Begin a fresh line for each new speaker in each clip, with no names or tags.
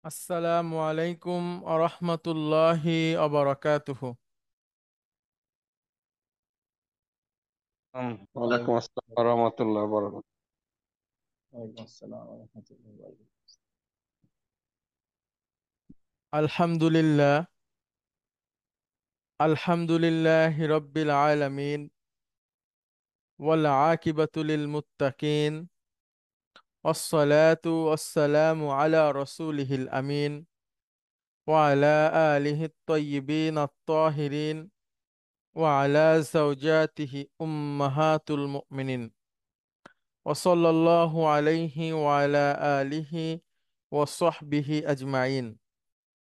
আসসালামু আলাইকুম আরহামতুল্লাহি আবরাকাতুহু।
ওয়ালাইকুম আসসালাম ওয়া রাহমাতুল্লাহি ওয়া বারাকাতুহু।
আলহামদুলিল্লাহ, আলহামদুলিল্লাহি রাব্বিল আলামিন ওয়াল আকিবাতু লিল মুত্তাকিন ওয়াসসালাতু ওয়াসসালামু আলা রাসূলিহিল আমিন ওয়া আলা আলিহি আত-তাইয়্যিবিন আত-তাহিরিন ওয়া আলা যাওজাতিহি উম্মাহাতুল মুমিনিন ওয়া সাল্লাল্লাহু আলাইহি ওয়া আলা আলিহি ওয়া সাহবিহি আজমাইন।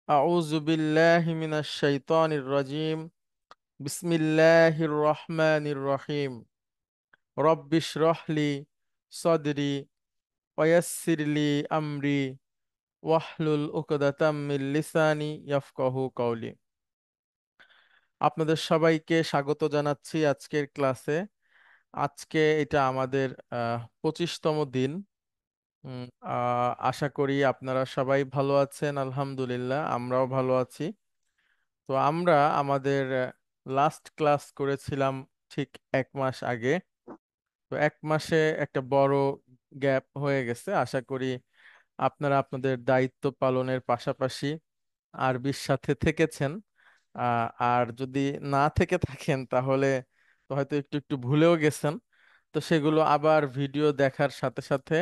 আউযু বিল্লাহি মিনাশ শাইতানির রাজিম। বিসমিল্লাহির রহমানির রহিম। রব্বিশরাহ লি সাদরি ওয়া ইয়াসসির লি আমরি ওয়াহলুল উকদাতাম মিন লিসানি ইয়াফকাহু কওলি। আপনাদের সবাইকে স্বাগত জানাচ্ছি আজকের ক্লাসে। আজকে এটা আমাদের 25তম দিন। আশা করি আপনারা সবাই ভালো আছেন। আলহামদুলিল্লাহ, আমরাও ভালো আছি। তো আমরা আমাদের লাস্ট ক্লাস করেছিলাম ঠিক 1 মাস আগে। তো 1 মাসে একটা বড় গ্যাপ হয়ে গেছে। আশা করি আপনারা আপনাদের দায়িত্ব পালনের পাশাপাশি আরবির সাথে থেকেছেন। আর যদি না থেকে থাকেন তাহলে তো হয়তো একটু একটু ভুলেও গেছেন। তো সেগুলো আবার ভিডিও দেখার সাথে সাথে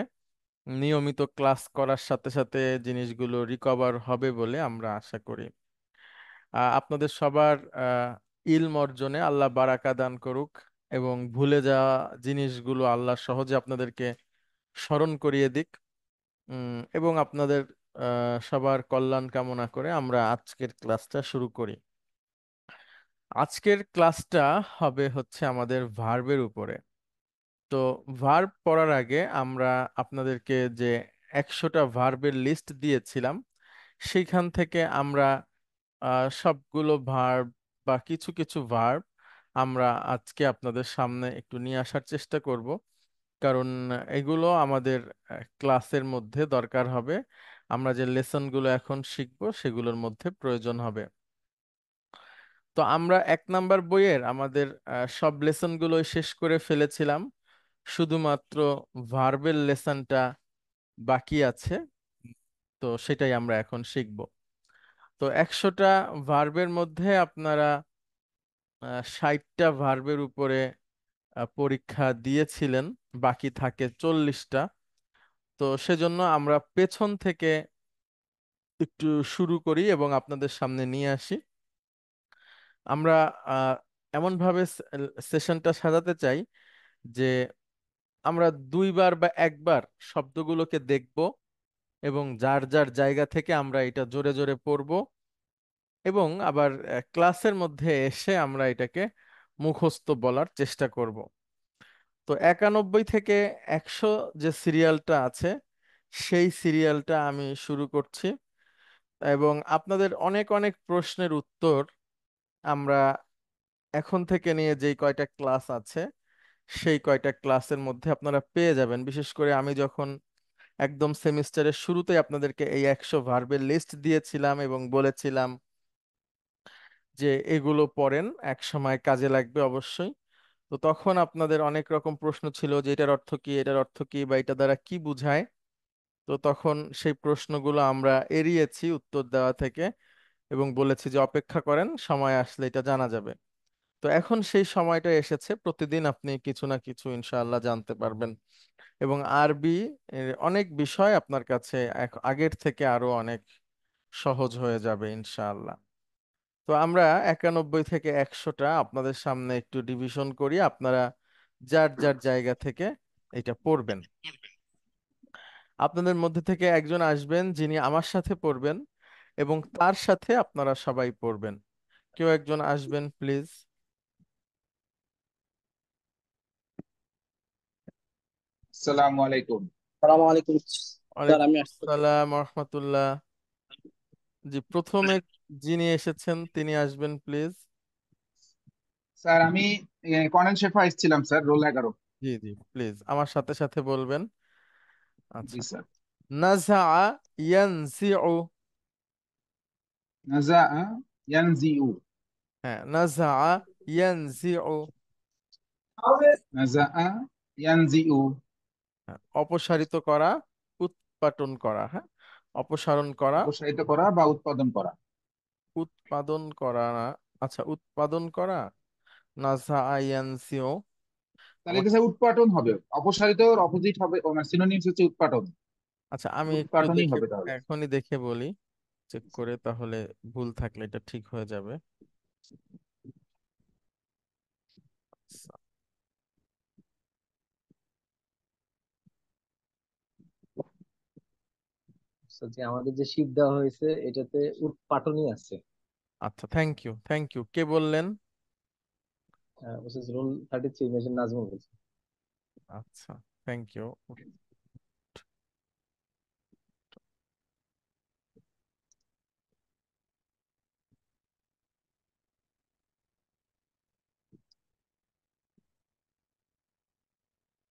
নিয়মিত ক্লাস করার সাথে সাথে জিনিসগুলো রিকভার হবে বলে আমরা আশা করি। আপনাদের সবার ইলম অর্জনে আল্লাহ বারাকা দান করুক এবং ভুলে যাওয়া জিনিসগুলো আল্লাহ সহজে আপনাদেরকে স্মরণ করিয়ে দিক। এবং আপনাদের সবার কল্যাণ কামনা করে আমরা আজকের ক্লাসটা শুরু করি। আজকের ক্লাসটা হবে হচ্ছে আমাদের ভার্বের উপরে। তো ভার্ব পড়ার আগে আমরা আপনাদেরকে যে 100টা ভার্বের লিস্ট দিয়েছিলাম সেইখান থেকে আমরা সবগুলো ভার্ব বা কিছু কিছু ভার্ব আমরা আজকে আপনাদের সামনে একটু নিয়ে আসার চেষ্টা করব, কারণ এগুলো আমাদের ক্লাসের মধ্যে দরকার হবে। আমরা যে লেসনগুলো এখন শিখব সেগুলোর মধ্যে প্রয়োজন হবে। তো আমরা 1 নাম্বার বইয়ের আমাদের সব লেসনগুলোই শেষ করে ফেলেছিলাম, শুধুমাত্র ভার্বের লেসনটা বাকি আছে। তো সেটাই আমরা এখন শিখব। তো 100টা ভার্বের মধ্যে আপনারা 60টা ভার্বের উপরে পরীক্ষা দিয়েছিলেন, বাকি থাকে 40টা। তো সেজন্য আমরা পেছন থেকে একটু শুরু করি এবং আপনাদের সামনে নিয়ে আসি। আমরা আহ, এমনভাবে সেশনটা সাজাতে চাই যে আমরা দুইবার বা একবার শব্দগুলোকে দেখব এবং যার যার জায়গা থেকে আমরা এটা জোরে জোরে পড়ব এবং আবার ক্লাসের মধ্যে এসে আমরা এটাকে মুখস্থ বলার চেষ্টা করব। তো 91 থেকে 100 যে সিরিয়ালটা আছে সেই সিরিয়ালটা আমি শুরু করছি এবং আপনাদের অনেক অনেক প্রশ্নের উত্তর আমরা এখন থেকে নিয়ে যেই কয়টা ক্লাস আছে সেই কয়টা ক্লাসের মধ্যে আপনারা পেয়ে যাবেন। বিশেষ করে আমি যখন একদম সেমিস্টারের শুরুতেই আপনাদেরকে এই 100 ভার্বের লিস্ট দিয়েছিলাম এবং বলেছিলাম যে এগুলো পড়েন, এক সময় কাজে লাগবে অবশ্যই। তো তখন আপনাদের অনেক রকম প্রশ্ন ছিল যে এটার অর্থ কি, এটার অর্থ কি, বা এটা দ্বারা কি বোঝায়। তো তখন সেই প্রশ্নগুলো আমরা এড়িয়েছি উত্তর দেওয়া থেকে এবং বলেছি যে অপেক্ষা করেন, সময় আসলে এটা জানা যাবে। তো এখন সেই সময়টা এসেছে, প্রতিদিন আপনি কিছু না কিছু ইনশাআল্লাহ জানতে পারবেন এবং আরবি এর অনেক বিষয় আপনার কাছে আগের থেকে আরো অনেক সহজ হয়ে যাবে ইনশাআল্লাহ। তো আমরা 91 থেকে 100টা আপনাদের সামনে একটু ডিভিশন করি, আপনারা যার যার জায়গা থেকে এটা পড়বেন। আপনাদের মধ্যে থেকে একজন আসবেন যিনি আমার সাথে পড়বেন এবং তার সাথে আপনারা সবাই পড়বেন। কেউ একজন আসবেন প্লিজ।
আসসালামু আলাইকুম।
সালাম আলাইকুম স্যার,
ওয়ালাইকুম
আমি আসছি।
আসসালাম রহমতুল্লাহ। জি, প্রথমে যিনি এসেছেন তিনি আসবেন প্লিজ।
স্যার আমি কর্নেল শেফা এসেছিলাম স্যার, রোল 11।
জি জি, প্লিজ আমার সাথে সাথে বলবেন।
জি
আচ্ছা।
স্যার।
নাযআ ইয়ানজিউ
নাজা ইয়ানজিউ।
হ্যাঁ, নাজা ইয়ানজিউ।
নাজা ইয়ানজিউ।
হ্যাঁ, অপসারিত করা, উৎপাটন করা। হ্যাঁ, অপসারণ করা,
অপসারিত করা বা উৎপাদন করা।
উৎপাদন করা না। আচ্ছা, উৎপাদন করা, নাজা ইয়ানজিউ।
তাহলে
আমার,
এটা স্যার উৎপাটন হবে, অপসারিত অপোজিট হবে, সিনোনিমস হচ্ছে উৎপাটন।
আচ্ছা আমি একটু
উৎপাটনই
দেখে,
হবে তাহলে।
এখনই দেখে বলি, চেক করে, তাহলে ভুল থাকলে এটা ঠিক হয়ে যাবে। আচ্ছা,
যে আমাদের যে শিপ দেওয়া হয়েছে এটাতে উৎপাটনই আছে।
আচ্ছা, থ্যাংক ইউ, থ্যাংক ইউ। কে বললেন?
রুল 33 মেজর নাজমুল বলছে।
আচ্ছা, থ্যাংক ইউ।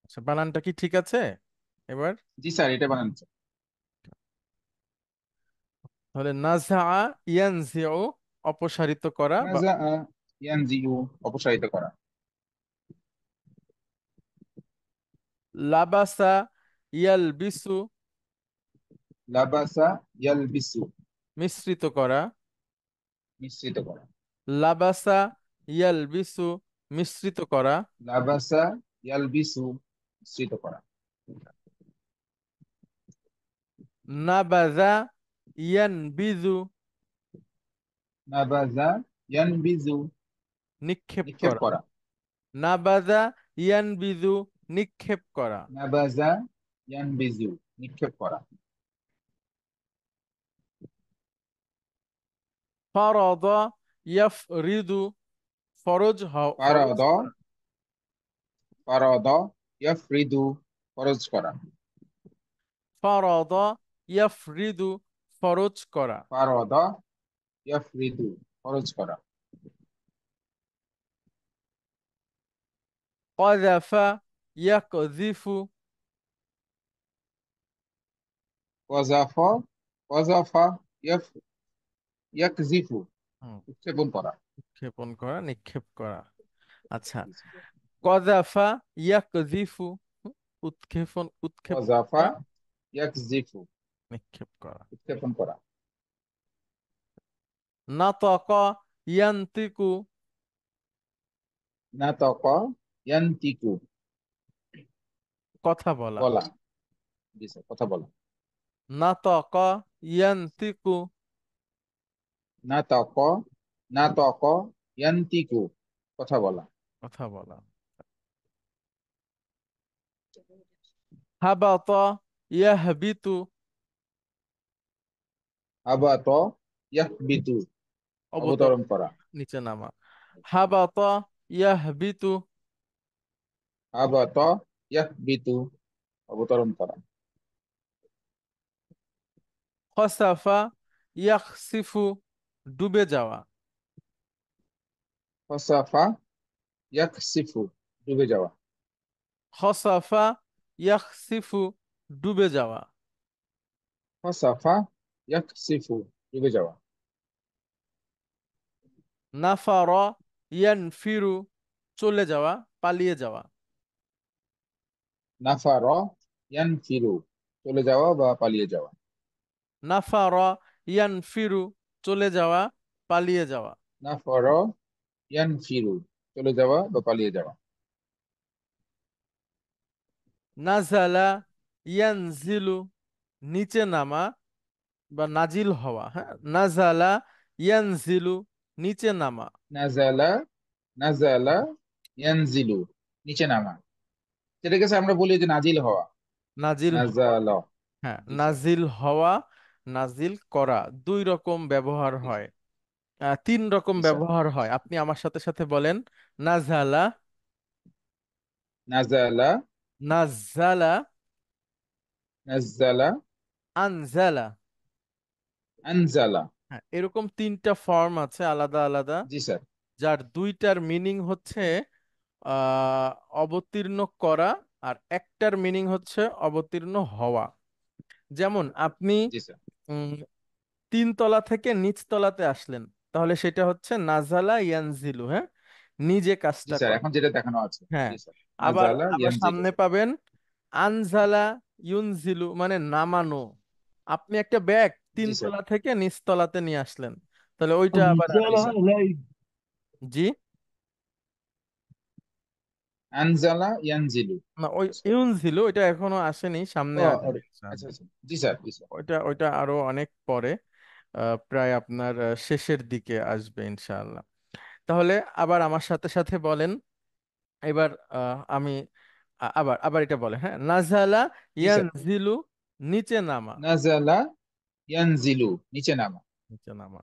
আচ্ছা, বানানটা কি ঠিক আছে এবার?
জি স্যার, এটা বানাচ্ছে।
তাহলে নাজা ইয়ানজিউ, অপসারিত করা বা
নাজা ইয়ানজিউ, অপসারিত করা।
লাবাসা ইয়ালবিসু,
লাবাসা ইয়ালবিসু,
মিশ্রিত করা।
মিশ্রিত করা।
লাবাসা ইয়ালবিসু, মিশ্রিত করা।
লাবাসা ইয়ালবিসু, মিশ্রিত করা।
নাবাযা ইয়ানবিযু,
নাবাজা ইয়ানবিজু,
নিক্ষেপ
নিক্ষেপ
করা।
করা।
নাবাযা ইয়ানবিযু, নিক্ষেপ করা।
নাবাজা ইয়ানবিজু, নিক্ষেপ করা।
ফারাদা ইয়াফরিদু, ফরজ
ফারাদ,
করা।
ফারাদ ইয়াফরিদু, ফরজ করা।
ফারাদা ইয়াফরিদু, ফরজ করা।
ফারাদ ইয়াফরিদু, ফরজ করা।
ক্বাযাফা ইয়াকযিফু,
ওয়াজাফা, ওয়াজাফা ইয়াকজিফু,
হুম,
উৎক্ষেপণ করা।
উৎক্ষেপণ করা, নিক্ষেপ করা। আচ্ছা, ক্বাযাফা ইয়াকযিফু, উৎক্ষেপণ
ওয়াজাফা
করা,
ইয়াকজিফু,
নিক্ষেপ করা।
উৎক্ষেপণ করা।
নাতাকা ইয়ান্তিকু,
নাতাকা ইয়ানতিকু,
কথা বলা।
বলা। জি স্যার, কথা বলা।
নাতাকা ইয়ান্তিকু,
নাতাকা, নাতাকা ইয়ানতিকু, কথা বলা।
কথা বলা। হাবাতা ইয়াহবিতু,
আবাত ইয়াহবিতু,
অবতরণ
অবতরণ করা।
করা, নিচে নামা। হাবাতা ইয়াহবিতু,
আবাত ইয়াহবিতু, অবতরণ করা।
খসাফা ইয়াখসিফু, ডুবে যাওয়া।
খসাফা ইয়াকসিফু, ডুবে যাওয়া।
খসাফা ইয়াখসিফু, ডুবে যাওয়া।
খসাফা ইয়াকসিফু, ডুবে যাওয়া।
নাফারা ইয়ানফিরু, চলে যাওয়া, পালিয়ে যাওয়া।
নাফার ইয়ানফিরু, চলে যাওয়া বা পালিয়ে যাওয়া।
নাফারা ইয়ানফিরু, চলে যাওয়া, পালিয়ে যাওয়া।
নাফার ইয়ানফিরু, চলে যাওয়া বা পালিয়ে যাওয়া।
নাজালা ইয়ানজিলু, নিচে নামা বা নাজিল হওয়া। হ্যাঁ, নাজালা ইয়ানজিলু, নিচে নামা।
নাজালা, নাজালা ইয়ানজিলু, নিচে নামা। সেটাকে স্যার আমরা বলি যে নাজিল হওয়া।
নাজিল হওয়া।
নাজালা।
হ্যাঁ,
জি স্যার।
নাজিল হওয়া, নাজিল করা, দুই রকম ব্যবহার
জি
হয়।
স্যার।
তিন রকম
জি স্যার।
ব্যবহার হয়। আপনি আমার সাথে সাথে বলেন। নাজালা,
নাজালা,
নাজালা,
নাজালা,
আনজালা।
আনজালা।
হ্যাঁ, এরকম তিনটা ফর্ম আছে আলাদা আলাদা,
জি স্যার।
যার দুইটার মিনিং হচ্ছে আহ অবতীর্ণ করা, আর একটার মিনিং হচ্ছে অবতীর্ণ হওয়া। যেমন আপনি
জি স্যার।
উম, তলা থেকে নিচ তলাতে আসলেন, তাহলে সেটা হচ্ছে নাজালা ইয়ানজিলু। হ্যাঁ, নিজে
জি
কাজটা
স্যার,
করা।
এখন যেটা দেখানো আছে।
হ্যাঁ,
জি স্যার।
আবার
নাজালা
আবার
ইয়ানজিলু।
সামনে পাবেন আনজালা ইউনজিলু, মানে নামানো। আপনি একটা ব্যাগ
জি স্যার।
তলা থেকে নিচ তলাতে নিয়ে আসলেন, তাহলে ওইটা আবার
জি
আরেকটা।
স্যার।
জি,
আনজালা ইয়ানজিলু।
না ওই ইউনজিলু ওইটা এখনো আসেনি, সামনে
ও,
আসবে
আচ্ছা
ইনশাআল্লাহ।
আচ্ছা। জি স্যার, জি স্যার।
ওইটা ওইটা আরো অনেক পরে, প্রায় আপনার শেষের দিকে আসবে ইনশাআল্লাহ। তাহলে আবার আমার সাথে সাথে বলেন এবার। আমি আবার আবার এটা বলে, হ্যাঁ, নাজালা
জি স্যার।
ইয়ানজিলু, নিচে নামা।
নাজালা ইয়ানজিলু, নিচে নামা।
নিচে নামা।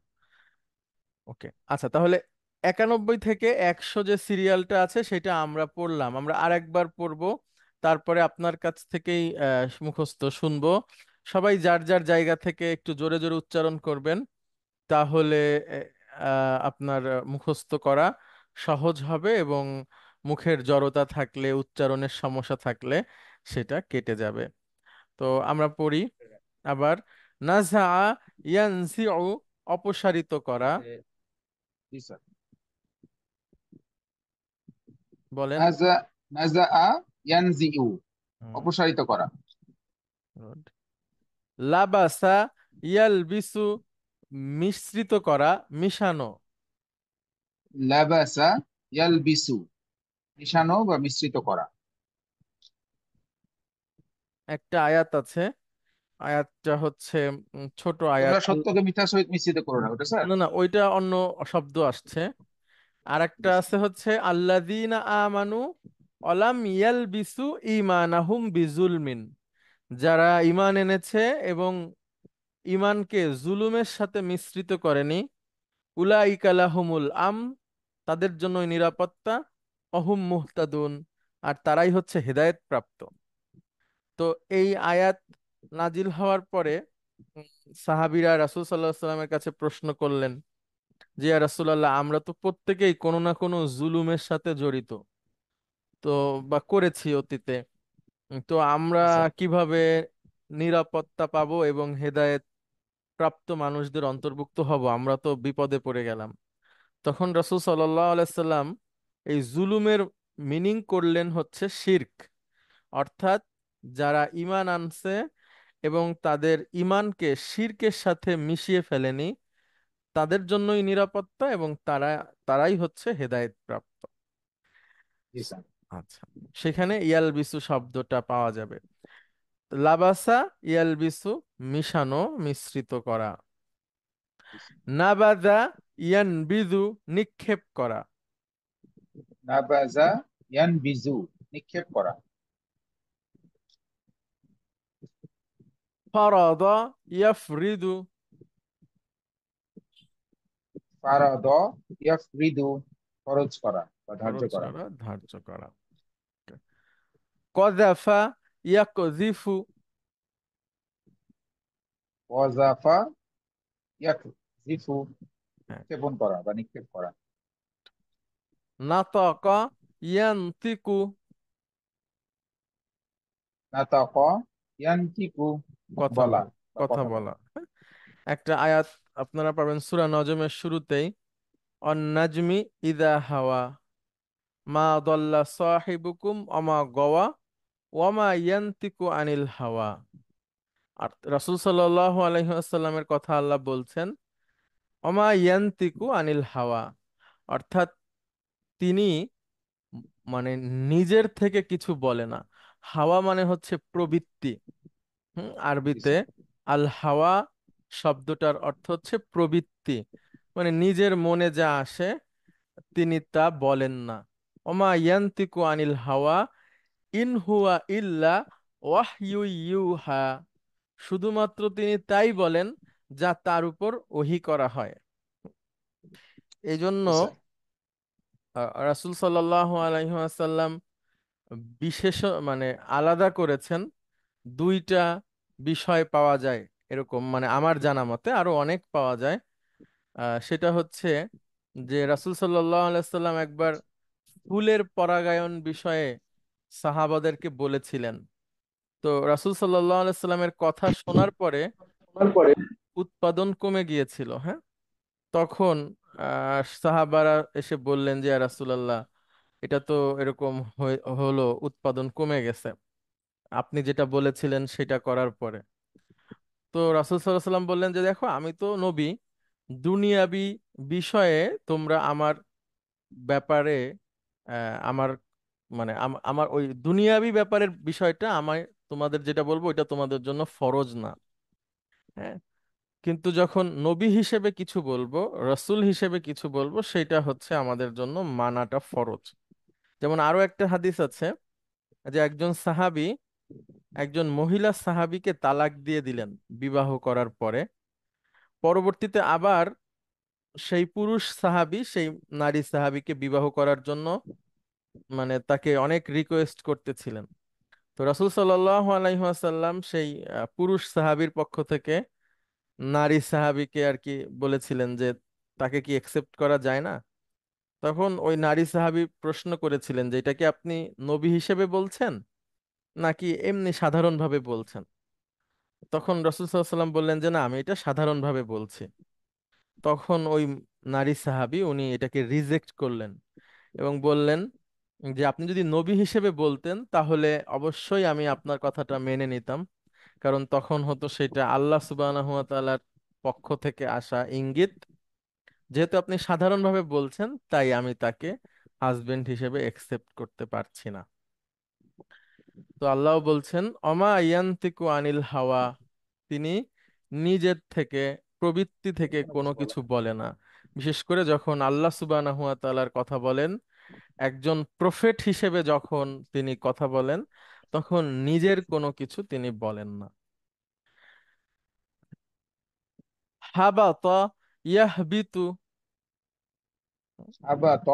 ওকে, আচ্ছা, তাহলে 91 থেকে 100 যে সিরিয়ালটা আছে সেটা আমরা পড়লাম, আমরা আরেকবার পড়বো। তারপরে আপনার কাছ থেকেই মুখস্থ শুনবো। সবাই যার যার জায়গা থেকে একটু জোরে জোরে উচ্চারণ করবেন, তাহলে আপনার মুখস্থ করা সহজ হবে, এবং মুখের জড়তা থাকলে, উচ্চারণের সমস্যা থাকলে সেটা কেটে যাবে। তো আমরা পড়ি আবার। নাজা ইয়ানজিউ, অপসারিত করা।
জি স্যার।
বলেন।
নাজা নাজা ইয়ানজিউ,
হুম,
অপসারিত করা।
good. লাবাসা ইয়ালবিসু, মিশ্রিত করা, মিশানো।
লাবাসা ইয়ালবিসু, মিশানো বা মিশ্রিত করা।
একটা আয়াত আছে, আয়াতটা হচ্ছে ছোট আয়াত।
তোমরা সত্যকে মিথ্যার সহিত মিশ্রিত করো না, ওটা স্যার।
না না, ওইটা অন্য শব্দ আসছে। আর একটা
জি স্যার।
আছে হচ্ছে আল্লাযীনা আমানু অলাম ইয়ালবিসু ঈমানাহুম বিজুলমিন, যারা ঈমান এনেছে এবং ঈমানকে জুলুমের সাথে মিশ্রিত করেনি। উলাইকা লাহুমুল তাদের জন্যই নিরাপত্তা। অহুম মুহতাদুন, আর তারাই হচ্ছে হেদায়েত প্রাপ্ত। তো এই আয়াত নাজিল হওয়ার পরে উম, সাহাবীরা রাসূল সাল্লাল্লাহু আলাইহি সাল্লামের কাছে প্রশ্ন করলেন যে ইয়া রাসূলুল্লাহ, আমরা তো প্রত্যেকেই কোনো না কোনো জুলুমের সাথে জড়িত, তো বা করেছি অতীতে। তো আমরা
জি স্যার।
কিভাবে নিরাপত্তা পাবো এবং হেদায়েত প্রাপ্ত মানুষদের অন্তর্ভুক্ত হব? আমরা তো বিপদে পড়ে গেলাম। তখন রাসূল সাল্লাল্লাহু আলাইহি সাল্লাম এই জুলুমের মিনিং করলেন হচ্ছে শিরক, অর্থাৎ যারা ঈমান আনছে এবং তাদের ঈমানকে শিরকের সাথে মিশিয়ে ফেলেনি, তাদের জন্যই নিরাপত্তা, এবং তারাই হচ্ছে হেদায়েত প্রাপ্ত।
জি স্যার।
আচ্ছা, সেখানে ইয়ালবিসু শব্দটা পাওয়া যাবে। লাবাসা ইয়ালবিসু, মিশানো, মিশ্রিত করা।
জি স্যার।
নাবাদা ইয়ানবিদু, নিক্ষেপ করা।
নাবাজা ইয়ানবিজু, নিক্ষেপ করা।
ফারাদা ইয়াফরিদু,
ফারাদ ইয়াফরিদু, খরচ করা বা ধার্য
খরচ
করা।
করা, ধার্য করা। কযাফা ইয়াকযিফু,
ওয়াজাফা ইয়াকজিফু,
হ্যাঁ।
ক্ষেপণ করা বা নিক্ষেপ করা।
নাতাকা ইয়ানতিকু,
নাতাকা ইয়ানতিকু,
কথা
বলা
বলা,
বা
কথা
কথা
বলা।
বলা।
একটা আয়াত আপনারা পাবেন সূরা নজমের শুরুতেই, অন নাজমি ইদা হাওয়া, মা দল্লা সাহিবুকুম অমা গওয়া, ওয়ামা ইয়ান্তিকু আনিল হাওয়া। আর রাসূল সাল্লাল্লাহু আলাইহি ওয়াসাল্লামের কথা আল্লাহ বলছেন, অমা ইয়ান্তিকু আনিল হাওয়া, অর্থাৎ তিনি মানে নিজের থেকে কিছু বলে না। হাওয়া মানে হচ্ছে প্রবৃত্তি।
জি
আরবিতে
স্যার।
আল হাওয়া শব্দটার অর্থ হচ্ছে প্রবৃত্তি, মানে নিজের মনে যা আসে তিনি তা বলেন না। ওমা ইয়ান্তিকু আনিল হাওয়া ইন হুয়া ইল্লা ওয়াহয়ু ইউহা, শুধুমাত্র তিনি তাই বলেন যা তার উপর ওহী করা হয়। এই জন্য
জি স্যার।
রাসূল সাল্লাল্লাহু আলাইহি ওয়াসাল্লাম বিশেষ মানে আলাদা করেছেন দুইটা বিষয় পাওয়া যায় এরকম, মানে আমার জানা মতে আরো অনেক পাওয়া যায়। সেটা হচ্ছে যে রাসূল সাল্লাল্লাহু আলাইহি সাল্লাম একবার ফুলের পরাগায়ন বিষয়ে সাহাবাদেরকে বলেছিলেন। তো রাসূল সাল্লাল্লাহু আলাইহি সাল্লামের কথা শোনার পরে উৎপাদন কমে গিয়েছিল, হ্যাঁ, তখন সাহাবারা এসে বললেন যে ইয়া রাসূলুল্লাহ, এটা তো এরকম হলো, উৎপাদন কমে গেছে আপনি যেটা বলেছিলেন সেটা করার পরে। তো রাসূল সাল্লাল্লাহু আলাইহি সাল্লাম বললেন যে দেখো, আমি তো নবী, দুনিয়াবি বিষয়ে তোমরা আমার ব্যাপারে আমার মানে আমার ওই দুনিয়াবি ব্যাপারের বিষয়টা আমার তোমাদের যেটা বলবো ওইটা তোমাদের জন্য ফরজ না, হ্যাঁ, কিন্তু যখন নবী হিসেবে কিছু বলবো, রসূল হিসেবে কিছু বলবো, সেটা হচ্ছে আমাদের জন্য মানাটা ফরজ। যেমন আরো একটা হাদিস আছে যে একজন সাহাবী একজন মহিলা সাহাবীকে তালাক দিয়ে দিলেন বিবাহ করার পরে। পরবর্তীতে আবার সেই পুরুষ সাহাবী সেই নারী সাহাবীকে বিবাহ করার জন্য মানে তাকে অনেক রিকোয়েস্ট করতেছিলেন। তো রাসূল সাল্লাল্লাহু আলাইহি ওয়াসাল্লাম সেই পুরুষ সাহাবীর পক্ষ থেকে নারী সাহাবীকে আর কি বলেছিলেন যে তাকে কি একসেপ্ট করা যায় না। তখন ওই নারী সাহাবী প্রশ্ন করেছিলেন যে এটা কি আপনি নবী হিসেবে বলছেন নাকি এমনি সাধারণভাবে বলছেন। তখন রাসূল সাল্লাল্লাহু আলাইহি ওয়াসাল্লাম বললেন যে না, আমি এটা সাধারণভাবে বলছি। তখন ওই নারী সাহাবী উনি এটাকে রিজেক্ট করলেন এবং বললেন যে আপনি যদি নবী হিসেবে বলতেন তাহলে অবশ্যই আমি আপনার কথাটা মেনে নিতাম, কারণ তখন হতো সেটা আল্লাহ সুবহানাহু ওয়া তাআলার পক্ষ থেকে আসা ইঙ্গিত। যেহেতু আপনি সাধারণভাবে বলছেন তাই আমি তাকে হাজবেন্ড হিসেবে একসেপ্ট করতে পারছি না। তো আল্লাহ বলছেন অমা ইয়ান্তিকু আনিল হাওয়া, তিনি নিজের থেকে প্রবৃত্তি থেকে
কোনো
কোনো
কিছু বলে
কিছু
না।
বলে না। বিশেষ করে যখন আল্লাহ সুবহানাহু ওয়া তাআলার কথা বলেন, একজন প্রফেট হিসেবে যখন তিনি কথা বলেন, তখন নিজের কোনো কিছু তিনি বলেন না। হাবাতা ইয়াহবিতু,
আবা ত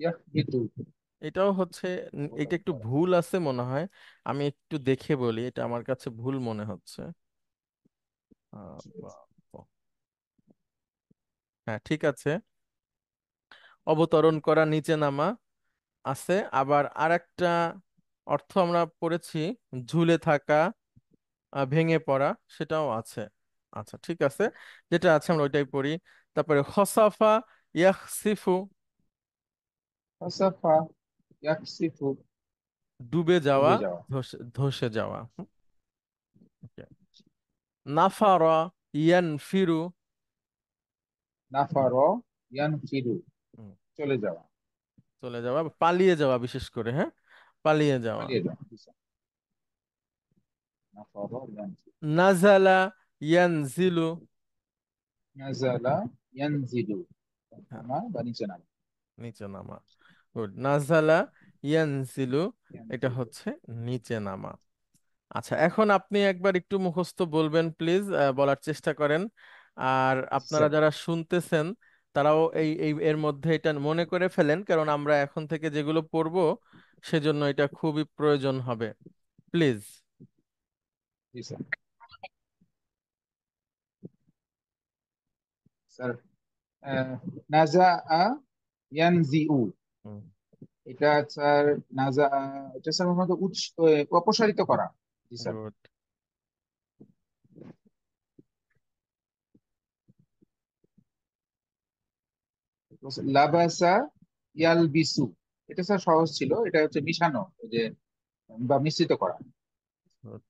ইয়াহবিতু।
এটাও হচ্ছে এটা একটু ভুল আছে মনে হয়, আমি একটু দেখে বলি, এটা আমার কাছে ভুল মনে হচ্ছে। আবা- হ্যাঁ, ঠিক আছে, অবতরণ করা, নিচে নামা আছে। আবার আরেকটা অর্থ আমরা পড়েছি, ঝুলে থাকা, ভেঙে পড়া, সেটাও আছে। আচ্ছা ঠিক আছে, যেটা আছে আমরা ওইটাই পড়ি। তারপরে খসাফা ইয়াখসিফু,
ফাসাফা ইয়াকসিফু।
ডুবে যাওয়া,
ডুবে যাওয়া।
ধসে ধসে যাওয়া। Okay. নাফারা ইয়ানফিরু,
নাফার ইয়ানফিরু।
হুম,
চলে যাওয়া।
চলে যাওয়া, পালিয়ে যাওয়া, বিশেষ করে হ্যাঁ, পালিয়ে যাওয়া।
পালিয়ে যাওয়া। নাফার ইয়ানফিরু।
নাজালা ইয়ানজিলু,
নাজালা ইয়ানজিলু।
হ্যাঁ,
নামা বা নিচে নামা।
নিচে নামা। গুড, নাজালা ইয়ানজিলু, এটা
ইয়ানজিলু।
হচ্ছে নিচে নামা। আচ্ছা, এখন আপনি একবার একটু মুখস্থ বলবেন প্লিজ, বলার চেষ্টা করেন। আর আপনারা
স্যার।
যারা শুনতেছেন তারাও এই এই এর মধ্যে এটা মনে করে ফেলেন, কারণ আমরা এখন থেকে যেগুলো পড়বো সেজন্য এটা খুবই প্রয়োজন হবে, প্লিজ।
G sir. স্যার, নাজা ইয়ানজিউ। এটা স্যার নাজা, এটা স্যার আমাদের অপসারিত করা। জি স্যার।
গুড।
লাবাসা ইয়ালবিসু। এটা স্যার সহজ ছিল, এটা হচ্ছে মিশানো, ওই যে বা মিশ্রিত করা।
গুড।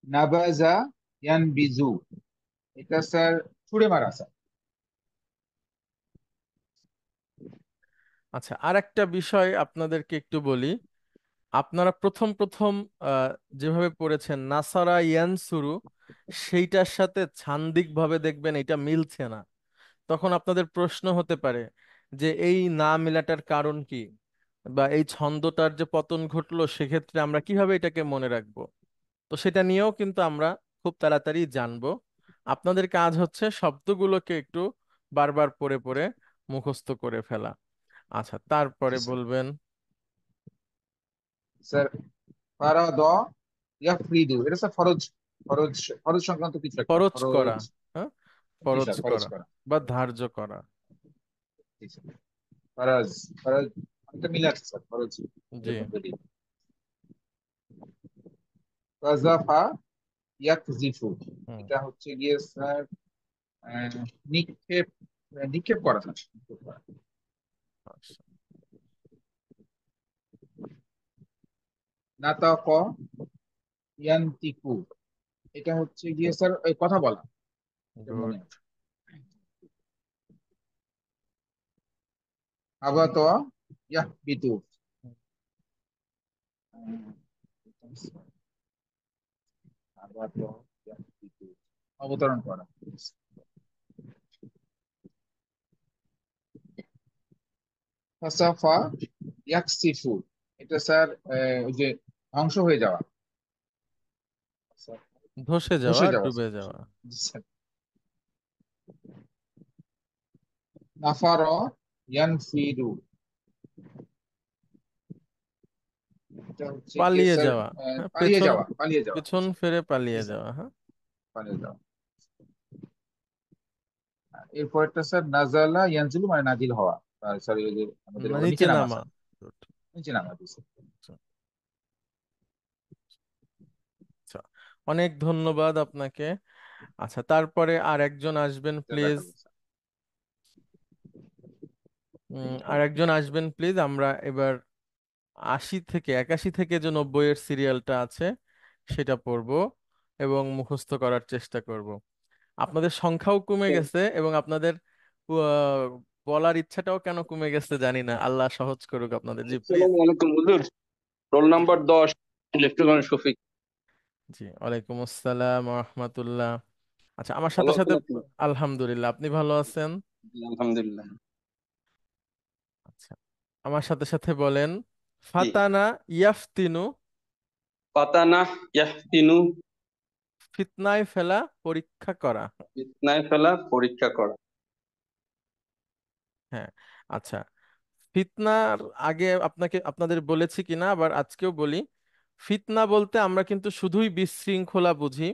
নাবাজা ইয়ানবিজু। এটা স্যার ছুড়ে মারা স্যার।
আচ্ছা, আর একটা বিষয় আপনাদেরকে একটু বলি, আপনারা প্রথম প্রথম যেভাবে পড়েছেন নাসারা ইয়ানসুরু, সেইটার সাথে ছান্দিকভাবে দেখবেন এটা মিলছে না। তখন আপনাদের প্রশ্ন হতে পারে যে এই না মেলাটার কারণ কি, বা এই ছন্দটার যে পতন ঘটলো সেক্ষেত্রে আমরা কিভাবে এটাকে মনে রাখবো। তো সেটা নিয়েও কিন্তু আমরা খুব তাড়াতাড়ি জানবো। আপনাদের কাজ হচ্ছে শব্দগুলোকে একটু বারবার পড়ে পড়ে মুখস্থ করে ফেলা। আচ্ছা, তারপরে
জি স্যার।
বলবেন
স্যার ফারাদ ইয়াফরিদু। এটা স্যার ফরজ, ফরজ, ফরজ সংক্রান্ত কিছু একটা
ফরজ করা,
ফরজ।
হ্যাঁ,
জি
ফরজ
স্যার, ফরজ
করা
করা।
বা ধার্য করা।
জি স্যার। ফরজ, ফরজ। অনেকটা মিল আছে স্যার, ফরজ
জি।
এর মধ্যে দিয়ে। কাযাফা ইয়াকজিফু,
হুম।
এটা হচ্ছে গিয়ে স্যার নিক্ষেপ, নিক্ষেপ করা স্যার, নিক্ষেপ করা।
আচ্ছা।
নাতাক ইয়ান্তিকু, এটা হচ্ছে গিয়ে স্যার এই কথা বলা, এটা মনে
গুড।
আছে। আবাতোয়া ইয়াহবিতু, আবাতোয়া ইয়াহবিতু, অবতরণ করা। ফাসাফা ইয়াকসিফু, এটা স্যার ওই যে ধ্বংস হয়ে যাওয়া,
ধসে যাওয়া,
ধসে যাওয়া
ডুবে
স্যার।
যাওয়া।
জি স্যার। নাফার ইয়ানফিরু, এটা হচ্ছে গিয়ে
পালিয়ে
স্যার
যাওয়া। হ্যাঁ,
পালিয়ে
পেছন
যাওয়া, পালিয়ে যাওয়া।
পেছন ফিরে
জি
পালিয়ে
স্যার,
যাওয়া। হ্যাঁ।
পালিয়ে যাওয়া। এরপরটা স্যার নাজালা ইয়ানজিলু মানে নাজিল হওয়া, সরি ওই যে আমাদের বলে
নিচে
নিচে নামা
নামা।
Sir,
Good.
নিচে নামা। জি স্যার।
আচ্ছা। আচ্ছা, অনেক ধন্যবাদ আপনাকে। আচ্ছা, তারপরে আর একজন আসবেন প্লিজ।
জাযাকাল্লাহ স্যার।
আর একজন আসবেন প্লিজ। আমরা এবার 81 থেকে যে 90-এর সিরিয়ালটা আছে সেটা পড়বো এবং মুখস্থ করার চেষ্টা করব। আপনাদের সংখ্যাও কমে গেছে এবং আপনাদের আহ, বলার ইচ্ছাটাও কেন কমে গেছে জানি না। আল্লাহ সহজ করুক আপনাদের। জি প্লিজ।
আসসালামু আলাইকুম হুজুর, রোল
জি।
Number 10, lieutenant Shafiq.
জি, ওয়ালাইকুম আসসালাম রহমতুল্লাহ। আচ্ছা, আমার
ভালো
সাথে
আছেন
সাথে
আপনি?
আলহামদুলিল্লাহ, আপনি ভালো আছেন?
জি, আলহামদুলিল্লাহ।
আচ্ছা, আমার সাথে সাথে বলেন,
জি।
ফাতানা ইয়াফতিনু।
পাতানা ইয়াহতিনু,
ফিতনায় ফেলা, পরীক্ষা করা।
ফিতনায় ফেলা, পরীক্ষা করা।
হ্যাঁ। আচ্ছা, ফিতনার আগে আপনাদের বলেছি কিনা আবার আজকেও বলি, ফিতনা বলতে আমরা কিন্তু শুধুই বিশৃঙ্খলা বুঝি,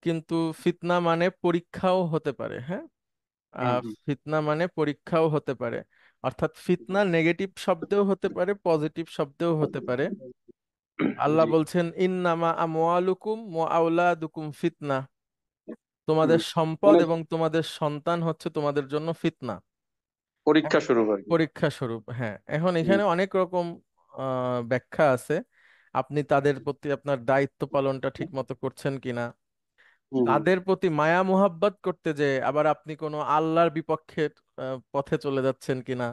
কিন্তু ফিতনা মানে পরীক্ষাও হতে পারে। হ্যাঁ।
হুম হুম।
ফিতনা মানে পরীক্ষাও হতে পারে। অর্থাৎ ফিতনা নেগেটিভ শব্দেও হতে পারে, পজিটিভ শব্দেও হতে পারে। আল্লাহ
জি।
বলছেন, ইন্নামা আমওয়ালুকুম ওয়া আওলাদুকুম ফিতনা।
হুম।
তোমাদের সম্পদ
মানে
এবং তোমাদের সন্তান হচ্ছে তোমাদের জন্য ফিতনা।
পরীক্ষা শুরু হয়।
পরীক্ষা স্বরূপ। হ্যাঁ, এখন
হুম
এখানে অনেক রকম ব্যাখ্যা আছে। আপনি তাদের প্রতি আপনার দায়িত্ব পালনটা ঠিক মতো করছেন কিনা,
হুম
তাদের প্রতি মায়া মোহাব্বত করতে যে আবার আপনি কোনো আল্লাহর বিপক্ষের পথে চলে যাচ্ছেন কিনা,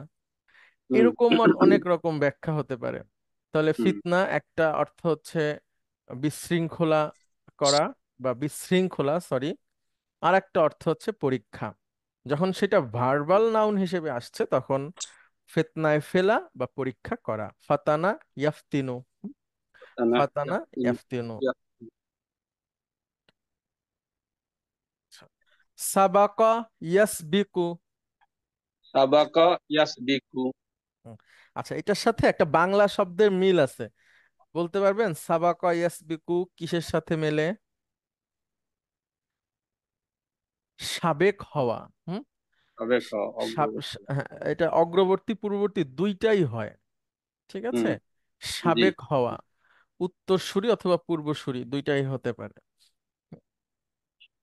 হুম
এরকম অনেক রকম ব্যাখ্যা হতে পারে। তাহলে
হুম।
ফিতনা একটা অর্থ হচ্ছে বিশৃঙ্খলা করা বা বিশৃঙ্খলা, সরি। আর একটা অর্থ হচ্ছে পরীক্ষা। যখন সেটা ভার্বাল নাউন হিসেবে আসছে তখন ফিতনায় ফেলা বা পরীক্ষা করা। ফাতানা ইয়াফতিনু।
পাতানা
ফাতানা
ইয়াহতিনু,
ইয়াফতিনু।
ইয়াহতিনু।
সাবাকা ইয়াসবিকু।
সাবাকা ইয়াসবিকু।
হুম। আচ্ছা, এটার সাথে একটা বাংলা শব্দের মিল আছে, বলতে পারবেন সাবাকা ইয়াসবিকু কিসের সাথে মেলে? সাবেক হওয়া। হুম।
সাবেক অগ্রগতি।
হ্যাঁ, এটা অগ্রবর্তী পূর্ববর্তী দুইটাই হয়। ঠিক আছে।
হুম। জি।
সাবেক হওয়া, উত্তরসূরি অথবা পূর্বসূরি দুইটাই হতে পারে।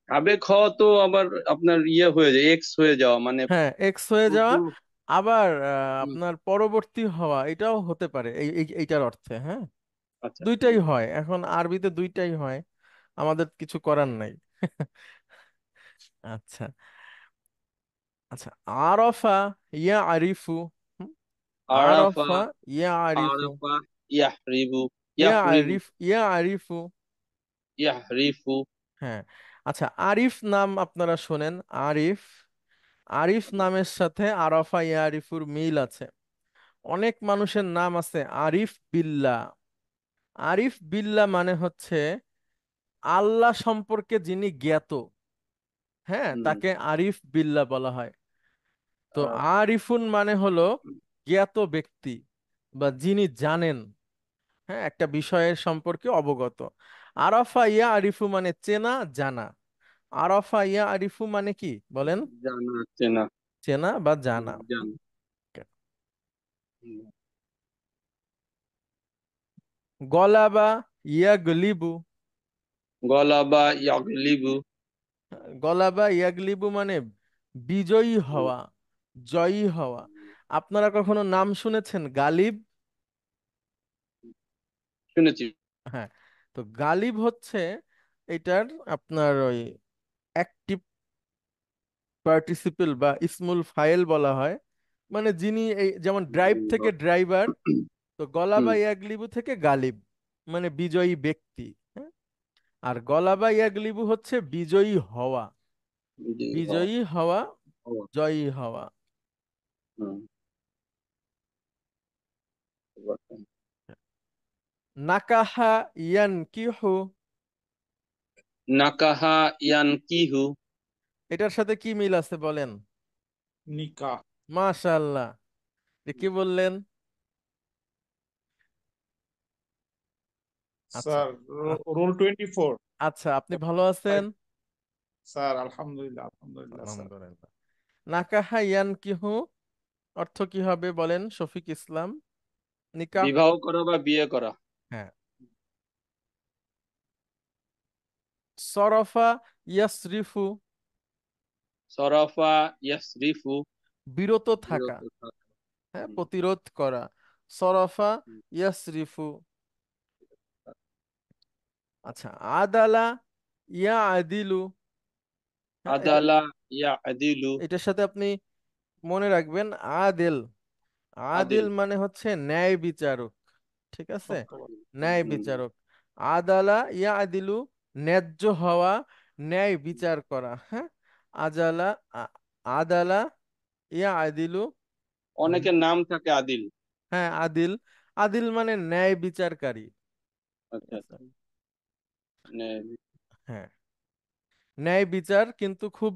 সাবেক হওয়া তো আবার আপনার ইয়ে হয়ে যায়, এক্স হয়ে যাওয়া মানে
হ্যাঁ, এক্স হয়ে
পূর্ব।
যাওয়া। আবার
হুম,
আপনার পরবর্তী হওয়া, এটাও হতে পারে এইটার অর্থে। হ্যাঁ,
আচ্ছা।
দুইটাই হয়, এখন আরবিতে দুইটাই হয়, আমাদের কিছু করার নাই। আচ্ছা। আচ্ছা, আরফা ইয়া আরিফু। হুম,
আরাফা,
আরফা ইয়া আরিফু।
আরাফা ইয়াহরিবু,
ইয়া
ইয়াহরিবু,
আরিফ, ইয়া আরিফু।
ইয়াহরিফু।
হ্যাঁ। আচ্ছা, আরিফ নাম আপনারা শোনেন, আরিফ। আরিফ নামের সাথে আরাফা ইয়া আরিফুর মিল আছে। অনেক মানুষের নাম আছে আরিফ বিল্লাহ। আরিফ বিল্লাহ মানে হচ্ছে আল্লাহ সম্পর্কে যিনি জ্ঞাত, হ্যাঁ,
হুম।
তাকে আরিফ বিল্লাহ বলা হয়। তো
আহ,
আরিফুন মানে হলো জ্ঞাত ব্যক্তি বা যিনি জানেন, হ্যাঁ, একটা বিষয়ের সম্পর্কে অবগত। আরাফা ইয়া আরিফু মানে চেনা জানা। আরাফা ইয়া আরিফু মানে কি বলেন?
জানা যাচ্ছে না।
চেনা বা জানা।
জান। হুম।
গলাবা ইয়া গলিবু।
গলাবা ইয়াগলিবু।
গলাবা ইয়াগলিবু মানে বিজয়ী হওয়া, জয়ী হওয়া। আপনারা কখনো নাম শুনেছেন গালিব?
শুনেছি।
হ্যাঁ, তো গালিব হচ্ছে এটার আপনার ওই অ্যাক্টিভ পার্টিসিপল বা ইসমুল ফাইল বলা হয়। মানে যিনি এই যেমন ড্রাইভ থেকে ড্রাইভার, তো গলাবা
হুম।
ইয়াগলিবু থেকে গালিব মানে বিজয়ী ব্যক্তি। হ্যাঁ, আর গলাবা ইয়াগলিবু হচ্ছে বিজয়ী হওয়া,
জি,
বিজয়ী হওয়া,
ও,
জয়ী হওয়া।
হুম।
নাকাহা ইয়ানকিহু,
নাকাহা ইয়ানকিহু।
এটার সাথে কি মিল আছে বলেন?
নিকাহ।
মাশাআল্লাহ, এ কি বললেন? আচ্ছা,
স্যার
আ-
রোল 24।
আচ্ছা, আপনি ভালো আছেন?
স্যার আলহামদুলিল্লাহ, আলহামদুলিল্লাহ স্যার।
আলহামদুলিল্লাহ। নাকাহা ইয়ানকিহু অর্থ কি হবে বলেন শফিক ইসলাম? নিকাহ,
বিবাহ করা বা বিয়ে করা।
হ্যাঁ। সরফা ইয়াসরিফু,
সরাফা ইয়াসরিফু।
বিরত থাকা,
বিরত থাকা।
হ্যাঁ,
হুম,
প্রতিরোধ করা। সরফা
হুম।
ইয়াসরিফু। আচ্ছা, আদালা ইয়া আদিলু, হ্যাঁ, এটা
আদালা ইয়াদিলু।
এটার সাথে আপনি মনে রাখবেন আদেল, আদিল
আদিল।
মানে হচ্ছে ন্যায় বিচারক, ঠিক আছে?
সত্যবাদী।
ন্যায়
হুম,
বিচারক। আদালা ইয়া আদিলু, ন্যায্য হওয়া, ন্যায় বিচার করা। হ্যাঁ, আজালা, আদালা ইয়া আদিলু,
অনেকের নাম থাকে আদিল।
হ্যাঁ আদিল, আদিল মানে ন্যায় বিচারকারী, ঠিক
আচ্ছা,
আছে?
আচ্ছা। নে-
হ্যাঁ, ন্যায় বিচার কিন্তু খুব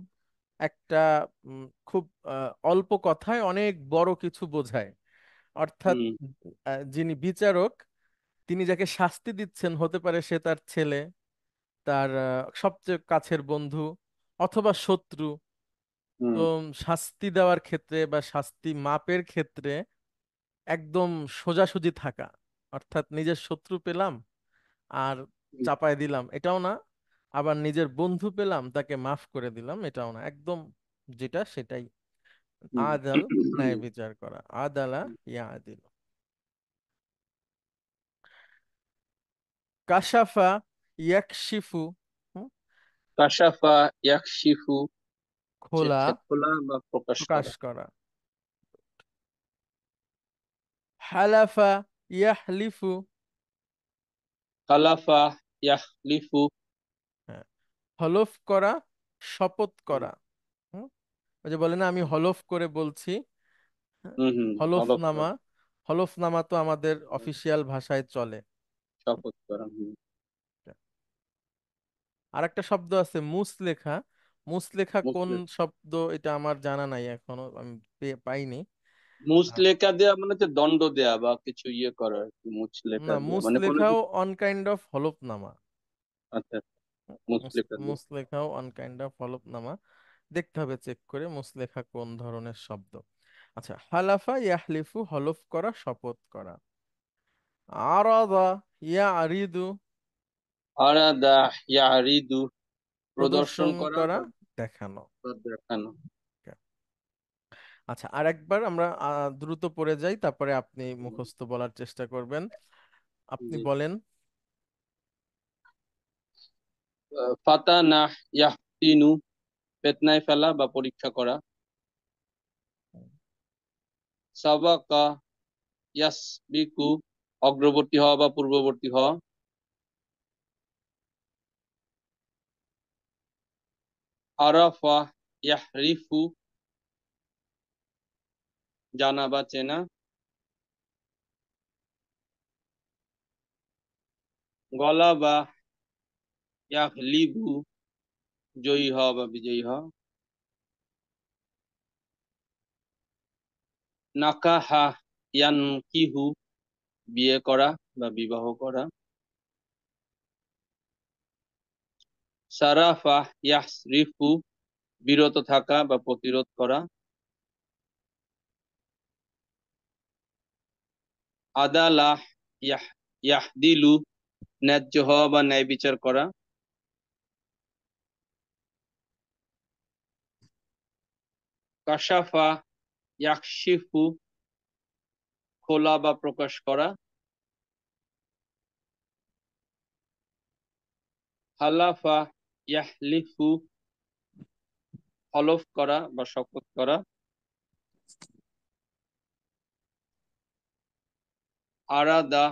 একটা খুব অল্প কথায় অনেক বড় কিছু বোঝায়। অর্থাৎ
হুম,
যিনি বিচারক, তিনি যাকে শাস্তি দিচ্ছেন, হতে পারে সে তার ছেলে, তার সবচেয়ে কাছের বন্ধু, অথবা শত্রু। তো
হুম,
শাস্তি দেওয়ার ক্ষেত্রে বা শাস্তি মাপের ক্ষেত্রে একদম সোজাসুজি থাকা, অর্থাৎ নিজের শত্রু পেলাম আর
হুম,
চাপায় দিলাম, এটাও না। আবার নিজের বন্ধু পেলাম তাকে মাফ করে দিলাম, এটাও না। একদম যেটা সেটাই।
হুম।
আদাল, ন্যায় বিচার করা। আদালা ইয়া আদিল। কাশাফা ইয়াকশিফু, হুম,
কাশাফা ইয়াকশিফু।
খোলা,
খোলা বা প্রকাশ
প্রকাশ
করা।
করা। হালাফা ইয়াহলিফু,
খালাফা ইয়াখলিফু।
হ্যাঁ, হলফ করা, শপথ
হুম,
করা। হুম, ওই যে বলে না আমি হলফ করে বলছি। হ্যাঁ,
হুম, হুম। হলফ
হলফনামা,
করা।
হলফনামা তো আমাদের অফিসিয়াল ভাষায় চলে।
শপথ করা। হুম।
আর একটা শব্দ আছে মুসলেখা। মুসলেখা কোন
মুসলে
শব্দ এটা আমার জানা নাই, এখনো আমি পাইনি। আহ,
মুচলেকা দেয়া মানে হচ্ছে দণ্ড দেয়া বা কিছু ইয়ে করা আর কি। মুচলেকা
না,
দেয়া মানে কোনো
মুসলেখাও
কিছু।
অন কাইন্ড অফ হলফনামা।
আচ্ছা, মুচলেকা দেয়া।
মুসলেখাও অন কাইন্ড অফ হলফনামা। দেখতে হবে চেক করে মুসলেখা কোন ধরনের শব্দ। আচ্ছা, হালাফা ইয়াহলিফু, হলফ করা, শপথ করা। আরাদা ইয়া আরিদু,
আরাদা ইয়ারিদু। প্রদর্শন
প্রদর্শন
করা
করা,
বা
দেখানো।
বা দেখানো।
আচ্ছা, আর একবার আমরা দ্রুত পড়ে যাই, তারপরে আপনি মুখস্থ বলার চেষ্টা করবেন। আপনি
জি।
বলেন।
ফাতানা ইয়াহতিনু। ফিতনায় ফেলা বা পরীক্ষা করা। সাবাকা ইয়াসবিকু। অগ্রবর্তী হওয়া বা পূর্ববর্তী হওয়া। আরাফা ইয়াহরিফু। জানা বা চেনা। গলাবা ইয়াগলিবু। জয়ী হওয়া বা বিজয়ী হওয়া। নাকাহা ইয়ানকিহু। বিয়ে করা বা বিবাহ করা। সারাফা ইয়াসরিফু। বিরত থাকা বা প্রতিরোধ করা। আদালাহ ইয়াহদিলু। ন্যায্য হওয়া বা ন্যায় বিচার করা। কাশাফা ইয়াকশিফু, খোলা বা প্রকাশ করা। হালাফা ইয়াহলিফু, হলফ করা বা শপথ করা। আরাদা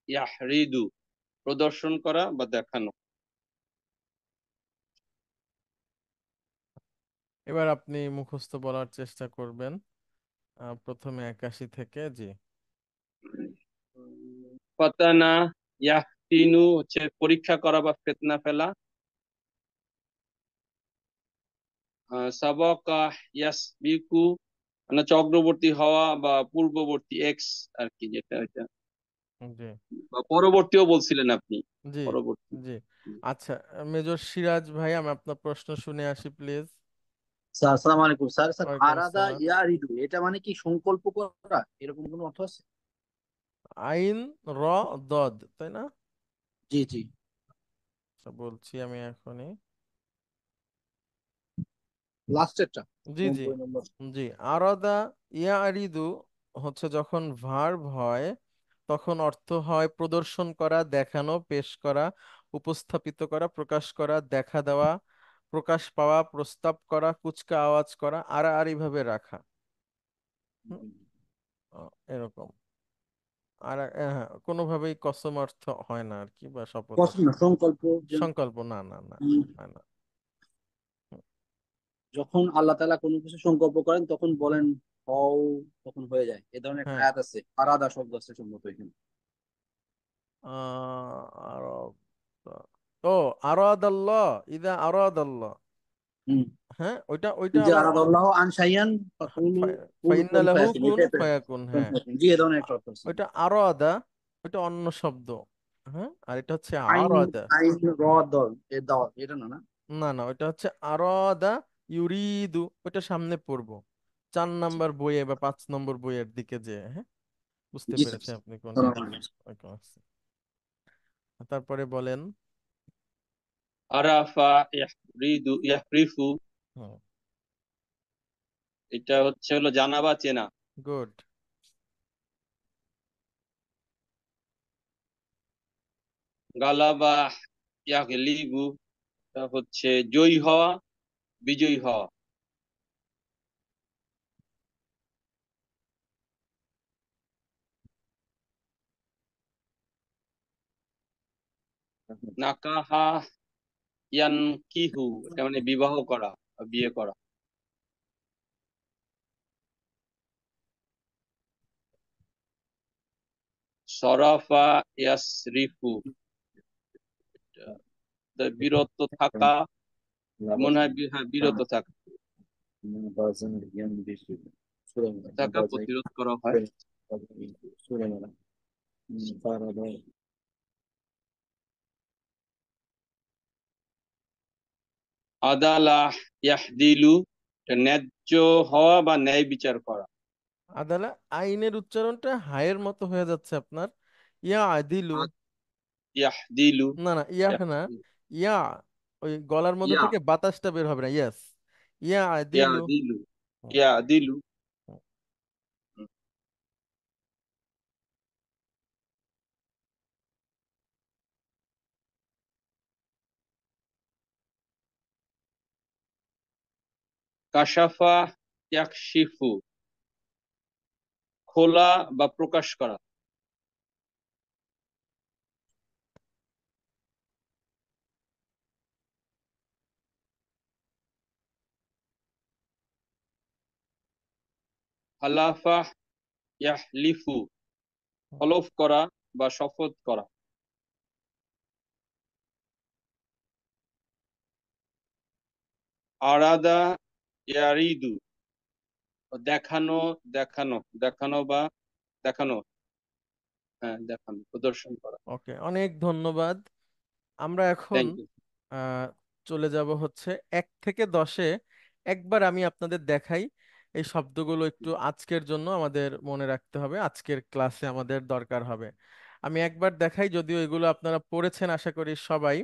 ইয়াহরিদু, প্রদর্শন করা বা দেখানো।
এবার আপনি মুখস্থ বলার চেষ্টা করবেন। প্রথমে 81 থেকে, জি।
ফাতানা ইয়াফতিনু হচ্ছে পরীক্ষা করা বা ফিতনা ফেলা। সাবাকা ইয়াসবিকু মানে হচ্ছে অগ্রবর্তী হওয়া বা পূর্ববর্তী, এক্স আর কি, যেটা এটা
জি
বা পরবর্তীও বলছিলেন আপনি,
জি
পরবর্তী।
জি। আচ্ছা, মেজর সিরাজ ভাই, আমি আপনার প্রশ্ন শুনে আসি প্লিজ।
স্যার আসসালামু আলাইকুম স্যার। স্যার
ওয়ালাইকুম
আরাদা
আসসালাম।
ইয়া রিদু এটা মানে কি সংকল্প করা, এরকম কোনো অর্থ আছে?
আইন র দদ, তাই না?
জি জি।
আচ্ছা, বলছি আমি এখনই।
লাস্টেরটা
জি জি
90 নম্বর।
জি। আরাদা ইয়া আরিদু হচ্ছে যখন ভার্ব হয়, তখন অর্থ হয় প্রদর্শন করা, দেখানো, পেশ করা, উপস্থাপিত করা, প্রকাশ করা, দেখা দেওয়া, প্রকাশ পাওয়া, প্রস্তাব করা, কুচকা আওয়াজ করা, আড়াআড়ি ভাবে রাখা। হুম, এরকম। আর হ্যাঁ, কোনোভাবেই কসম অর্থ হয় না আর কি, বা শপথ
প্রশ্ন
অর্থ।
সংকল্প
সংকল্প, না না না,
উম,
হয় না। হুম।
যখন আল্লাহ তাআলা কোনো কিছু সংকল্প করেন তখন বলেন হও, তখন হয়ে যায়। এ ধরনের একটা
হ্যাঁ।
আয়াত আছে, আরাদা শব্দ আছে সম্ভবত এখানে।
আরব, ও আরাদাল্লাহ, ইদা আরাদাল্লাহ।
হুম।
হ্যাঁ, ওইটা ওইটা
যে
আবার
আরাদাল্লাহু আন শাইয়ান ফাকুলু কুল
ফাইন্না
কুন
লাহু
ফায়াকুন, এই
কুন
টাইপের।
ফায়াকুন, হ্যাঁ।
জি, এ ধরনের একটা অর্থ আছে।
ওইটা আরাদা, ওইটা অন্য শব্দ। হ্যাঁ, আর এটা হচ্ছে
আইন,
আরাদা।
আইন র দল এর দাওয়াত, এটা না না?
না না, ওইটা হচ্ছে আরাদা ইউরিদু, ওইটা সামনে পড়বো 4 নম্বর বইয়ে বা 5 নম্বর বইয়ের দিকে, যে হ্যাঁ, বুঝতে
জি স্যার।
পেরেছি আপনি কোনটা
সালাম
বলছেন।
আলাইকুম।
ওয়ালাইকুম আসসালাম। তারপরে বলেন।
আরাফা ইয়াহরিদু ইয়াহরিফু,
হুম,
এটা হচ্ছে হলো জানা বা চেনা।
গুড।
গালাবা ইয়াগলিবু, এটা হচ্ছে জয়ী হওয়া, বিজয়ী হওয়া। নাকাহা ইয়ানকিহু, এটা মানে বিবাহ করা বা বিয়ে করা। সরাফা ইয়াসরিফু, এটা বিরত থাকা, মনে হয় হ্যাঁ, বিরত থাকা, থাকা প্রতিরোধ করা হয়। আদালাহ ইয়াহদিলু, এটা ন্যায্য হওয়া বা ন্যায় বিচার করা।
আদালা, আইনের উচ্চারণটা হায়ের মতো হয়ে যাচ্ছে আপনার। ইয়া আদিলু।
ইয়াহদিলু,
না না, ইয়াহ না, ইয়া, ওই গলার মধ্যে
ইয়া
থেকে বাতাসটা বের হবে না, ইয়াস। ইয়া আদিলু।
ইয়াদিলু,
হুম,
ইয়াদিলু।
হুম।
কাশাফা ইয়াকশিফু, খোলা বা প্রকাশ করা। হালাফা ইয়াহলিফু, হলফ করা বা শপথ করা। আরাদা ইয়ারিদু, দেখানো, দেখানো, দেখানো বা দেখানো, হ্যাঁ দেখানো, প্রদর্শন করা।
ওকে, অনেক ধন্যবাদ। আমরা এখন
থ্যাংক ইউ।
আহ, চলে যাব হচ্ছে 1 থেকে 10-এ। একবার আমি আপনাদের দেখাই। এই শব্দগুলো একটু আজকের জন্য আমাদের মনে রাখতে হবে, আজকের ক্লাসে আমাদের দরকার হবে। আমি একবার দেখাই, যদিও এগুলো আপনারা পড়েছেন আশা করি সবাই।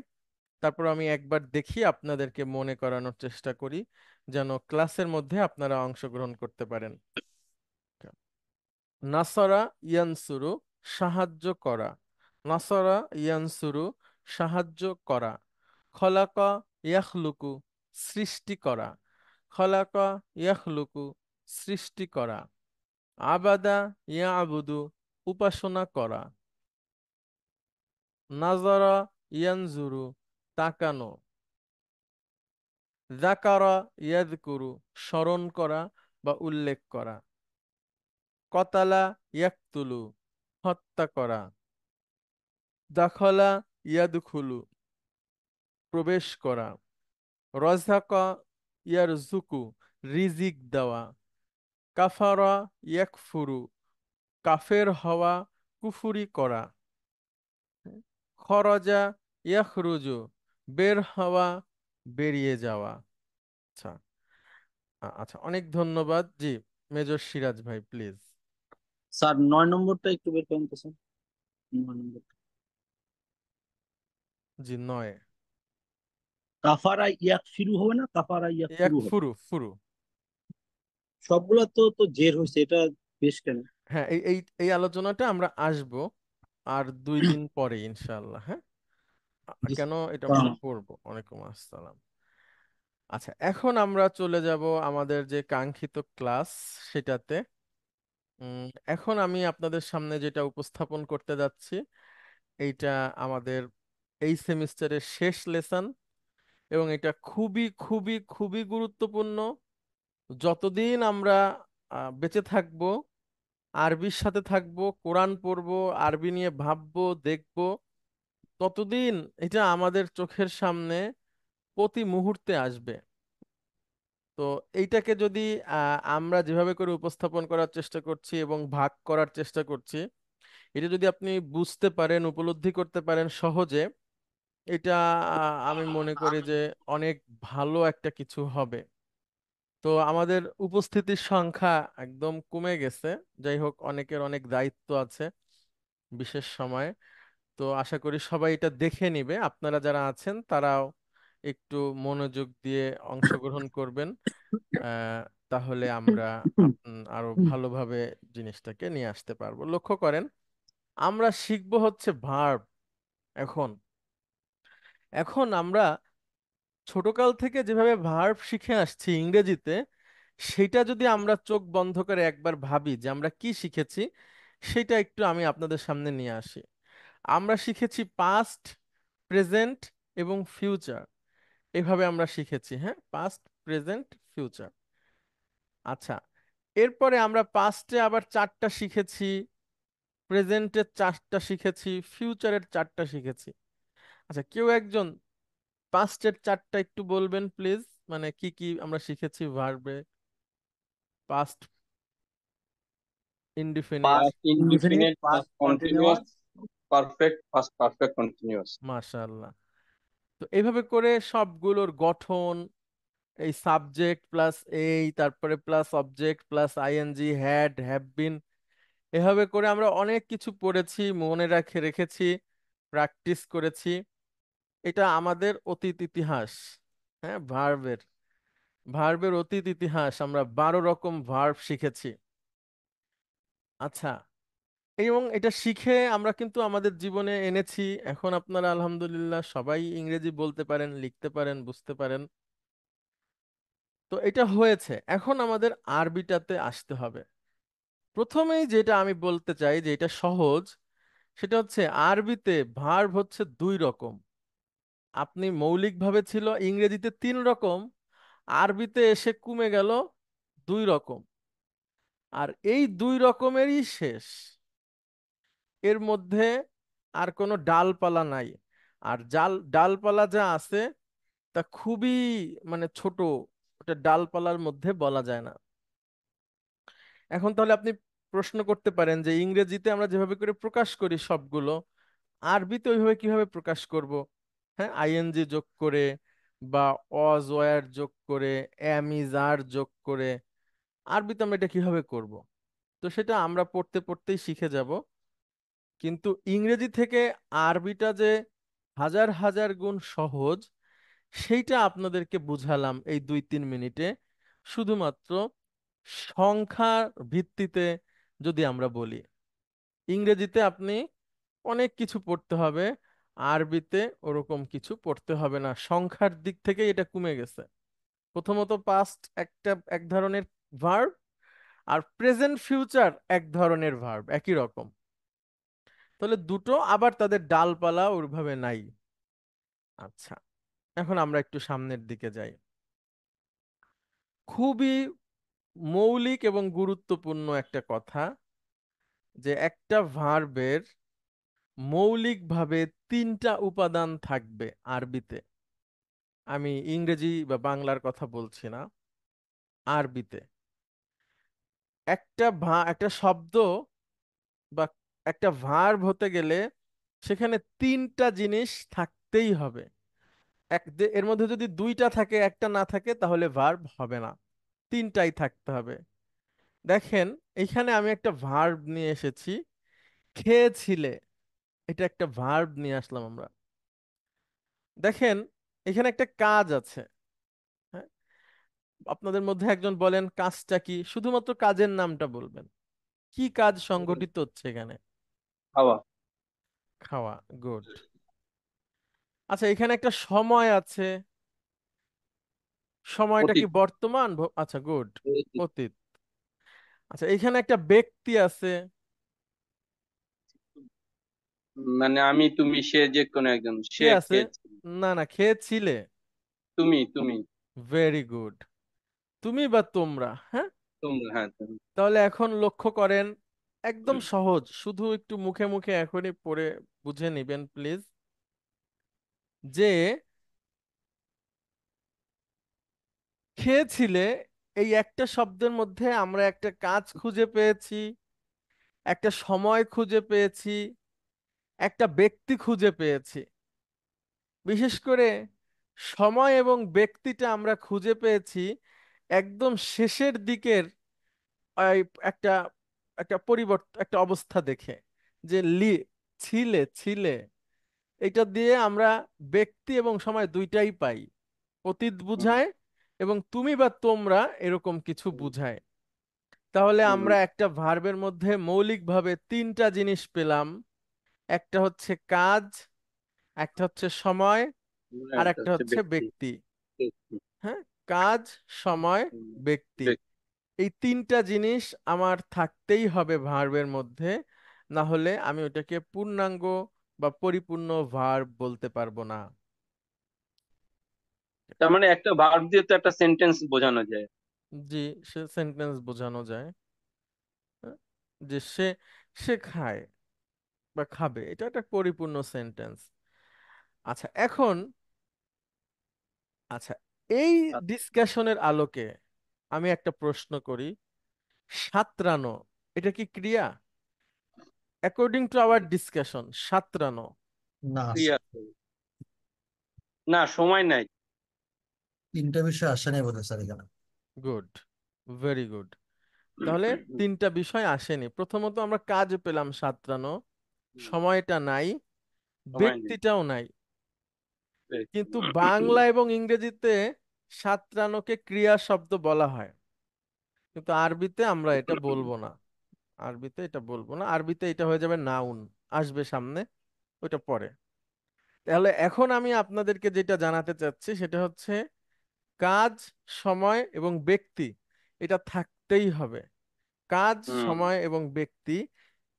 তারপর আমি একবার দেখি, আপনাদেরকে মনে করানোর চেষ্টা করি। যেন ক্লাসের মধ্যে আপনারা অংশগ্রহণ করতে পারেন। নাসরা ইয়ানসুরু, সাহায্য করা। নাসরা ইয়ানসুরু, সাহায্য করা। খলাকা ইয়াখলুকু, সৃষ্টি করা। খলাকা ইয়াখলুকু, সৃষ্টি করা। আবাদা ইয়াবুদু, উপাসনা করা। নাজারা ইয়ানজুরু, তাকানো। যাকারা ইয়াযকুরু, স্মরণ করা বা উল্লেখ করা। কতালা ইয়াকতুলু, হত্যা করা। দাখলা ইয়াদখুলু, প্রবেশ করা। রযাকা ইয়ারযুকু, রিজিক দেওয়া। কাফারা ইয়াকফুরু, কাফের হওয়া, কুফরি করা। খরজা ইয়াখরুজু, বের হওয়া, বেরিয়ে যাওয়া। আচ্ছা, আচ্ছা, অনেক ধন্যবাদ। জি, মেজর সিরাজ ভাই প্লিজ।
স্যার 9 নম্বরটা একটু বের করেন তো স্যার। 9 নম্বর
জি, নয়।
কাফারা ইয়াক ফিরু হবে না, কাফারা ইয়াক
এক
ফুরু হবে?
ফুরু ফুরু।
সবগুলা তো তো জের হয়েছে, এটা বেশ কেন?
হ্যাঁ, এই এই এই আলোচনাটা আমরা আসবো আর 2 দিন পরে ইনশাআল্লাহ। হ্যাঁ,
জি
কেন
স্যার।
এটা আমরা পড়বো। ওয়ালাইকুম আসসালাম। আচ্ছা, এখন আমরা চলে যাব আমাদের যে কাঙ্ক্ষিত ক্লাস সেটাতে। উম, এখন আমি আপনাদের সামনে যেটা উপস্থাপন করতে যাচ্ছি, এইটা আমাদের এই সেমিস্টারের শেষ লেসন, এবং এটা খুবই খুবই খুবই গুরুত্বপূর্ণ। যতদিন আমরা বেঁচে থাকবো, আরবির সাথে থাকবো, কোরআন পড়বো, আরবি নিয়ে ভাববো, দেখবো, ততদিন এটা আমাদের চোখের সামনে প্রতি মুহূর্তে আসবে। তো এইটাকে যদি আমরা যেভাবে করে উপস্থাপন করার চেষ্টা করছি এবং ভাগ করার চেষ্টা করছি, এটা যদি আপনি বুঝতে পারেন, উপলব্ধি করতে পারেন সহজে, এটা আমি মনে করি যে অনেক ভালো একটা কিছু হবে। তো আমাদের উপস্থিতির সংখ্যা একদম কমে গেছে। যাই হোক, অনেকের অনেক দায়িত্ব আছে বিশেষ সময়ে। তো আশা করি সবাই এটা দেখে নিবে। আপনারা যারা আছেন তারাও একটু মনোযোগ দিয়ে অংশগ্রহণ করবেন। আহ, তাহলে আমরা আরো ভালোভাবে জিনিসটাকে নিয়ে আসতে পারবো। লক্ষ্য করেন, আমরা শিখবো হচ্ছে ভার্ব। এখন এখন আমরা ছোটকাল থেকে যেভাবে ভার্ব শিখে আসছি ইংরেজিতে, সেটা যদি আমরা চোখ বন্ধ করে একবার ভাবি যে আমরা কি শিখেছি, সেটা একটু আমি আপনাদের সামনে নিয়ে আসি। আমরা শিখেছি পাস্ট, প্রেজেন্ট এবং ফিউচার। এভাবে আমরা শিখেছি। হ্যাঁ, পাস্ট, প্রেজেন্ট, ফিউচার। আচ্ছা, এরপরে আমরা পাস্টে আবার 4টা শিখেছি, প্রেজেন্টের 4টা শিখেছি, ফিউচারের 4টা শিখেছি। আচ্ছা, কেউ একজন পাস্টের 4টা একটু বলবেন প্লিজ, মানে কি কি আমরা শিখেছি ভার্বে? Past indefinite.
Past
indefinite,
indefinite,
past
past continuous,
continuous.
perfect, past perfect continuous.
মাশাআল্লাহ। তো এইভাবে করে সবগুলোর গঠন, এই সাবজেক্ট প্লাস এই, তারপরে plus object plus ING, had, have been, এভাবে করে আমরা অনেক কিছু পড়েছি, মনে রেখেছি, প্র্যাকটিস করেছি। এটা আমাদের অতীত ইতিহাস। হ্যাঁ, ভার্বের ভার্বের অতীত ইতিহাস। আমরা 12 রকম ভার্ব শিখেছি। আচ্ছা, এবং এটা শিখে আমরা কিন্তু আমাদের জীবনে এনেছি। এখন আপনারা আলহামদুলিল্লাহ সবাই ইংরেজি বলতে পারেন, লিখতে পারেন, বুঝতে পারেন। তো এটা হয়েছে, এখন আমাদের আরবিটাতে আসতে হবে। প্রথমেই যেটা আমি বলতে চাই যে এটা সহজ, সেটা হচ্ছে আরবিতে ভার্ব হচ্ছে 2 রকম। আপনি মৌলিকভাবে ছিল ইংরেজিতে 3 রকম, আরবিতে এসে কমে গেল 2 রকম। আর এই 2 রকমেরই শেষ, এর মধ্যে আর কোনো ডালপালা নাই। আর ডালপালা যা আছে তা খুবই মানে ছোট, ওটা ডালপালার মধ্যে বলা যায় না। এখন তাহলে আপনি প্রশ্ন করতে পারেন যে ইংরেজিতে আমরা যেভাবে করে প্রকাশ করি সবগুলো, আরবিতে ওইভাবে কিভাবে প্রকাশ করব? হ্যাঁ, আইএনজি যোগ করে বা অজ ওয়ার যোগ করে, এম ইজ আর যোগ করে আরবিতে আমরা এটা কিভাবে করব? তো সেটা আমরা পড়তে পড়তেই শিখে যাব। কিন্তু ইংরেজি থেকে আরবিটা যে হাজার হাজার গুণ সহজ, সেইটা আপনাদেরকে বুঝালাম এই 2-3 মিনিটে। শুধুমাত্র সংখ্যার ভিত্তিতে যদি আমরা বলি, ইংরেজিতে আপনি অনেক কিছু পড়তে হবে, আরবিতে ওরকম কিছু পড়তে হবে না, সংখ্যার দিক থেকে এটা কমে গেছে। প্রথমত পাস্ট এক ধরনের ভার্ব, আর প্রেজেন্ট ফিউচার এক ধরনের ভার্ব, একই রকম। তাহলে দুটো, আবার তাদের ডালপালা ওইভাবে নাই। আচ্ছা, এখন আমরা একটু সামনের দিকে যাই। খুবই মৌলিক এবং গুরুত্বপূর্ণ একটা কথা, যে একটা ভার্বের মৌলিকভাবে 3টা উপাদান থাকবে আরবিতে। আমি ইংরেজি বা বাংলার কথা বলছি না, আরবিতে একটা শব্দ বা একটা ভার্ব হতে গেলে সেখানে 3টা জিনিস থাকতেই হবে। এর মধ্যে যদি 2টা থাকে, একটা না থাকে, তাহলে ভার্ব হবে না, 3টাই থাকতে হবে। দেখেন, এখানে আমি একটা ভার্ব নিয়ে এসেছি, খেয়েছিলে। এটা একটা ভার্ব নিয়ে আসলাম আমরা। দেখেন, এখানে একটা কাজ আছে। হ্যাঁ, আপনাদের মধ্যে একজন বলেন কাজটা কি, শুধুমাত্র কাজের নামটা বলবেন। কি কাজ সংগঠিত হচ্ছে এখানে?
খাওয়া।
খাওয়া। গুড। আচ্ছা, এখানে একটা সময় আছে, সময়টা কি
অতীত।
বর্তমান? আচ্ছা, গুড। অতীত। আচ্ছা, এখানে একটা ব্যক্তি আছে।
মানে আমি, তুমি, সে, যে কোনো একজন।
কে
সে
আছে?
খেয়েছে।
না না, খেয়েছিলে।
তুমি, তুমি,
ভেরি গুড। তুমি বা তোমরা, হ্যাঁ।
তোমরা, হ্যাঁ তুমি।
তাহলে এখন লক্ষ্য করেন, একদম সহজ, শুধু একটু মুখে মুখে এখনই পড়ে বুঝে নিবেন প্লিজ, যে খেয়েছিলে, এই একটা শব্দের মধ্যে আমরা একটা কাজ খুঁজে পেয়েছি, একটা সময় খুঁজে পেয়েছি, একটা ব্যক্তি খুঁজে পেয়েছি। বিশেষ করে সময় এবং ব্যক্তিটা আমরা খুঁজে পেয়েছি একদম শেষের দিকের এই একটা একটা পরিবর্তন, একটা অবস্থা দেখে, যে ছিলে ছিলে, এটা দিয়ে আমরা ব্যক্তি এবং সময় দুইটাই পাই। অতীত
হুম,
বুঝায় এবং তুমি বা তোমরা এরকম কিছু বুঝায়। তাহলে
হুম,
আমরা একটা ভার্বের মধ্যে মৌলিকভাবে 3টা জিনিস পেলাম। একটা হচ্ছে কাজ, একটা হচ্ছে সময়, আর
এটা
একটা
হচ্ছে
হচ্ছে
ব্যক্তি।
ব্যক্তি।
ব্যক্তি।
হ্যাঁ, কাজ, সময়,
হুম,
ব্যক্তি,
ব্যক্তি।
এই 3টা জিনিস আমার থাকতেই হবে ভার্বের মধ্যে, না হলে আমি ওটাকে পূর্ণাঙ্গ বা পরিপূর্ণ ভার্ব বলতে পারবো না।
তার মানে একটা ভার্ব দিয়ে তো একটা সেন্টেন্স বোঝানো যায়।
জি, সে সেন্টেন্স বোঝানো যায়। হ্যাঁ, যে সে সে খায় বা খাবে, এটা একটা পরিপূর্ণ সেন্টেন্স। আচ্ছা, এখন, আচ্ছা, এই ডিসকাশনের আলোকে আমি একটা প্রশ্ন করি। সাঁতরানো, এটা কি ক্রিয়া? অ্যাকর্ডিং টু আওয়ার ডিসকাশন, সাঁতরানো।
না
ক্রিয়া।
স্যার,
না, সময় নাই।
তিনটা বিষয় আসে নাই বোধহয় স্যার এখানে।
Good, very good. তাহলে 3টা বিষয় আসেনি। প্রথমত আমরা কাজ পেলাম সাঁতরানো, সময়টা নাই,
সময় নেই।
ব্যক্তিটাও নাই।
ব্যক্তি।
কিন্তু বাংলা এবং ইংরেজিতে সাঁতরানোকে ক্রিয়া শব্দ বলা হয়, কিন্তু আরবিতে আমরা এটা বলবো না। আরবিতে এটা বলবো না, আরবিতে এটা হয়ে যাবে নাউন, আসবে সামনে, ওইটা পরে। তাহলে এখন আমি আপনাদেরকে যেটা জানাতে চাচ্ছি সেটা হচ্ছে কাজ, সময় এবং ব্যক্তি, এটা থাকতেই হবে। কাজ,
হুম।
সময় এবং ব্যক্তি,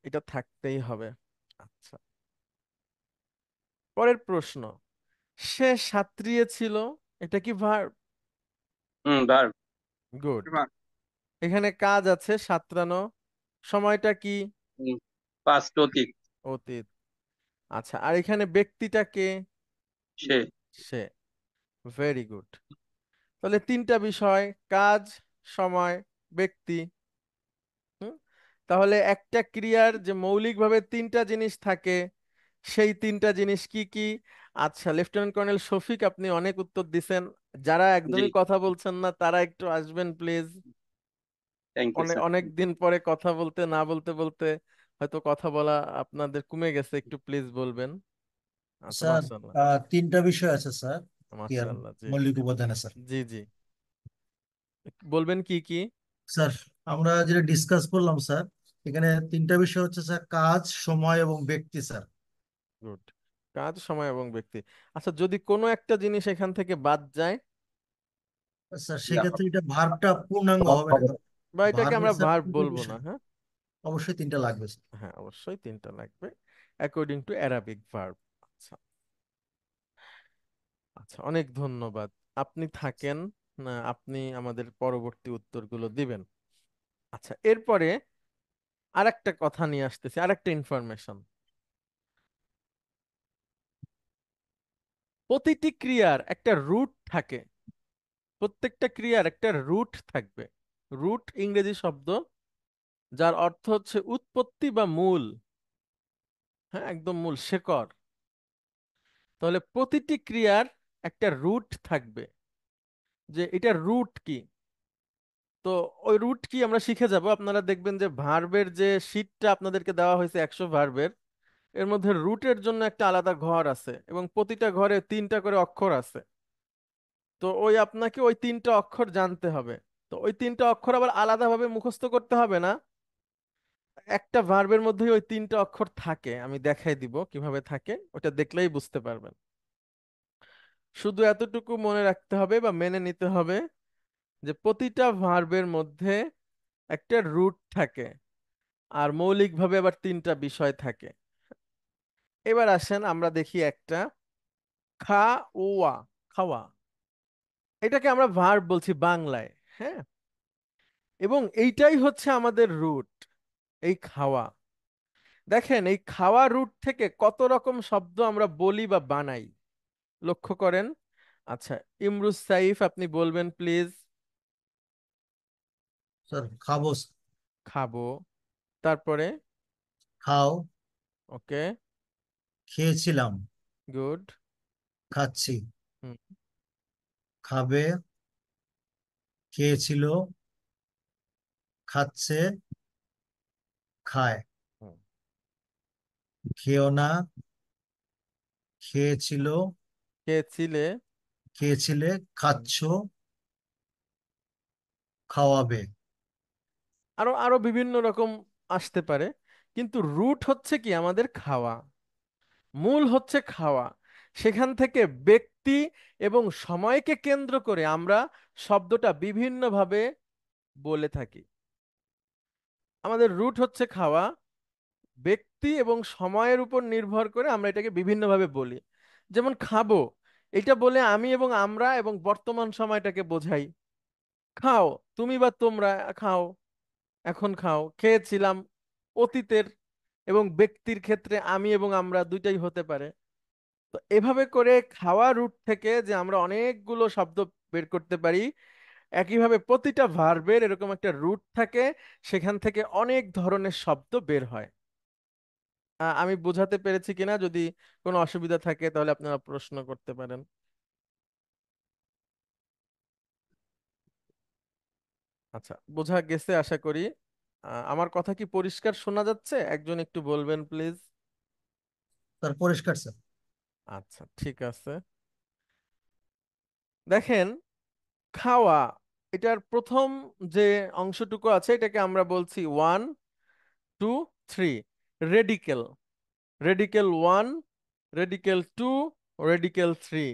এটা থাকতেই হবে। আচ্ছা, পরের প্রশ্ন, সে সাঁতরিয়েছিল, এটা কি ভার্ব?
হুম, ভার্ব।
গুড। এখানে কাজ আছে সাঁতরানো, সময়টা কি?
পাস্ট, অতীত।
অতীত। আচ্ছা, আর এখানে ব্যক্তিটা কে?
সে।
সে। Very good. তাহলে 3টা বিষয়, কাজ, সময়, ব্যক্তি। হুম? তাহলে একটা ক্রিয়ার যে মৌলিকভাবে 3টা জিনিস থাকে, সেই 3টা জিনিস কি কি? আচ্ছা, লেফটেন্যান্ট কর্নেল শফিক, আপনি অনেক উত্তর দিছেন। যারা
জি।
একদমই কথা বলছেন না তারা একটু আসবেন প্লিজ।
থ্যাংক ইউ
অনেক
স্যার।
অনেক দিন পরে কথা বলতে না বলতে বলতে হয়তো কথা বলা আপনাদের কমে গেছে, একটু প্লিজ বলবেন। আচ্ছা,
স্যার
মাশাআল্লাহ।
তিনটা বিষয় আছে স্যার। কি আর
মাশাআল্লাহ, জি
মৌলিক উপাদান স্যার।
জি জি, বলবেন কি কি?
স্যার আমরা যেটা ডিসকাস করলাম স্যার, এখানে তিনটা বিষয় হচ্ছে স্যার, কাজ, সময় এবং ব্যক্তি স্যার।
গুড। কাজ, সময় এবং ব্যক্তি। আচ্ছা, যদি কোনো একটা জিনিস এখান থেকে বাদ যায়,
স্যার
ইয়া
সেক্ষেত্রে
হবে,
এটা ভার্বটা পূর্ণাঙ্গ
ভাব
হবে না,
হবে না।
কারণ
বা এটাকে
ভার্বের
আমরা
স্যার
ভার্ব
তিনটা
বলবো না,
বিষয়
হ্যাঁ?
অবশ্যই তিনটা লাগবে স্যার।
হ্যাঁ, অবশ্যই তিনটা লাগবে, অ্যাকর্ডিং টু অ্যারাবিক ভার্ব। আচ্ছা আচ্ছা, অনেক ধন্যবাদ। আপনি থাকেন, না আপনি আমাদের পরবর্তী উত্তরগুলো দিবেন। আচ্ছা, এরপরে আরেকটা কথা নিয়ে আসতেছি, আরেকটা ইনফরমেশন। প্রতিটি ক্রিয়ার একটা রুট থাকে, প্রত্যেকটা ক্রিয়ার একটা রুট থাকবে। রুট ইংরেজি শব্দ, যার অর্থ হচ্ছে উৎপত্তি বা মূল। হ্যাঁ, একদম মূল, শেকড়। তাহলে প্রতিটি ক্রিয়ার একটা রুট থাকবে, যে এটা রুট কি। তো ওই রুট কি আমরা শিখে যাব। আপনারা দেখবেন যে ভার্বের যে শীটটা আপনাদেরকে দেওয়া হয়েছে 100 ভার্বের, এর মধ্যে রুটের জন্য একটা আলাদা ঘর আছে, এবং প্রতিটা ঘরে 3টা করে অক্ষর আছে। তো ওই আপনাকে ওই 3টা অক্ষর জানতে হবে। তো ওই 3টা অক্ষর আবার আলাদাভাবে মুখস্থ করতে হবে না, একটা ভার্বের মধ্যেই ওই 3টা অক্ষর থাকে। আমি দেখাই দিব কিভাবে থাকে, ওটা দেখলেই বুঝতে পারবেন। শুধু এতটুকু মনে রাখতে হবে বা মেনে নিতে হবে যে প্রতিটা ভার্বের মধ্যে একটা রুট থাকে, আর মৌলিকভাবে আবার 3টা বিষয় থাকে। এবার আসেন আমরা দেখি একটা, খা ওয়া, খাওয়া। এটাকে আমরা ভার্ব বলছি বাংলায়, হ্যাঁ? এবং এইটাই হচ্ছে আমাদের রুট, এই খাওয়া। দেখেন, এই খাওয়া রুট থেকে কত রকম শব্দ আমরা বলি বা বানাই, লক্ষ্য করেন। আচ্ছা, ইমরুজ সাইফ, আপনি বলবেন প্লিজ।
স্যার খাবো,
খাবো, তারপরে?
খাও,
ওকে,
খেয়েছিলাম,
গুড।
খাচ্ছি,
হুম,
খাবে, খেয়েছিল, খাচ্ছে, খায়,
হুম,
খেও না, খেয়েছিল,
খেয়েছিলে।
খেয়েছিলে,
হুম।
খাচ্ছো, খাওয়াবে।
আরো আরো বিভিন্ন রকম আসতে পারে, কিন্তু রুট হচ্ছে কি আমাদের খাওয়া, মূল হচ্ছে খাওয়া। সেখান থেকে ব্যক্তি এবং সময়কে কেন্দ্র করে আমরা শব্দটা বিভিন্নভাবে বলে থাকি। আমাদের রুট হচ্ছে খাওয়া, ব্যক্তি এবং সময়ের উপর নির্ভর করে আমরা এটাকে বিভিন্নভাবে বলি। যেমন খাবো, এটা বলে আমি এবং আমরা এবং বর্তমান সময়টাকে বোঝাই। খাও, তুমি বা তোমরা খাও, এখন খাও। খেয়েছিলাম, অতীতের এবং ব্যক্তির ক্ষেত্রে আমি এবং আমরা দুইটাই হতে পারে। তো এভাবে করে খাওয়া রুট থেকে যে আমরা অনেকগুলো শব্দ বের করতে পারি, একইভাবে প্রতিটা ভার্বের এরকম একটা রুট থাকে, সেখান থেকে অনেক ধরনের শব্দ বের হয়। আমি বোঝাতে পেরেছি কিনা, যদি কোনো অসুবিধা থাকে তাহলে আপনারা প্রশ্ন করতে পারেন। আচ্ছা, বোঝা গেছে আশা করি। আমার কথা কি পরিষ্কার শোনা যাচ্ছে? একজন একটু বলবেন প্লিজ।
স্যার পরিষ্কার স্যার।
আচ্ছা, ঠিক আছে। দেখেন, খাওয়া, এটার প্রথম যে অংশটুকু আছে এটাকে আমরা বলছি 1 2 3 রেডিকেল। Radical 1, radical 2, radical 3।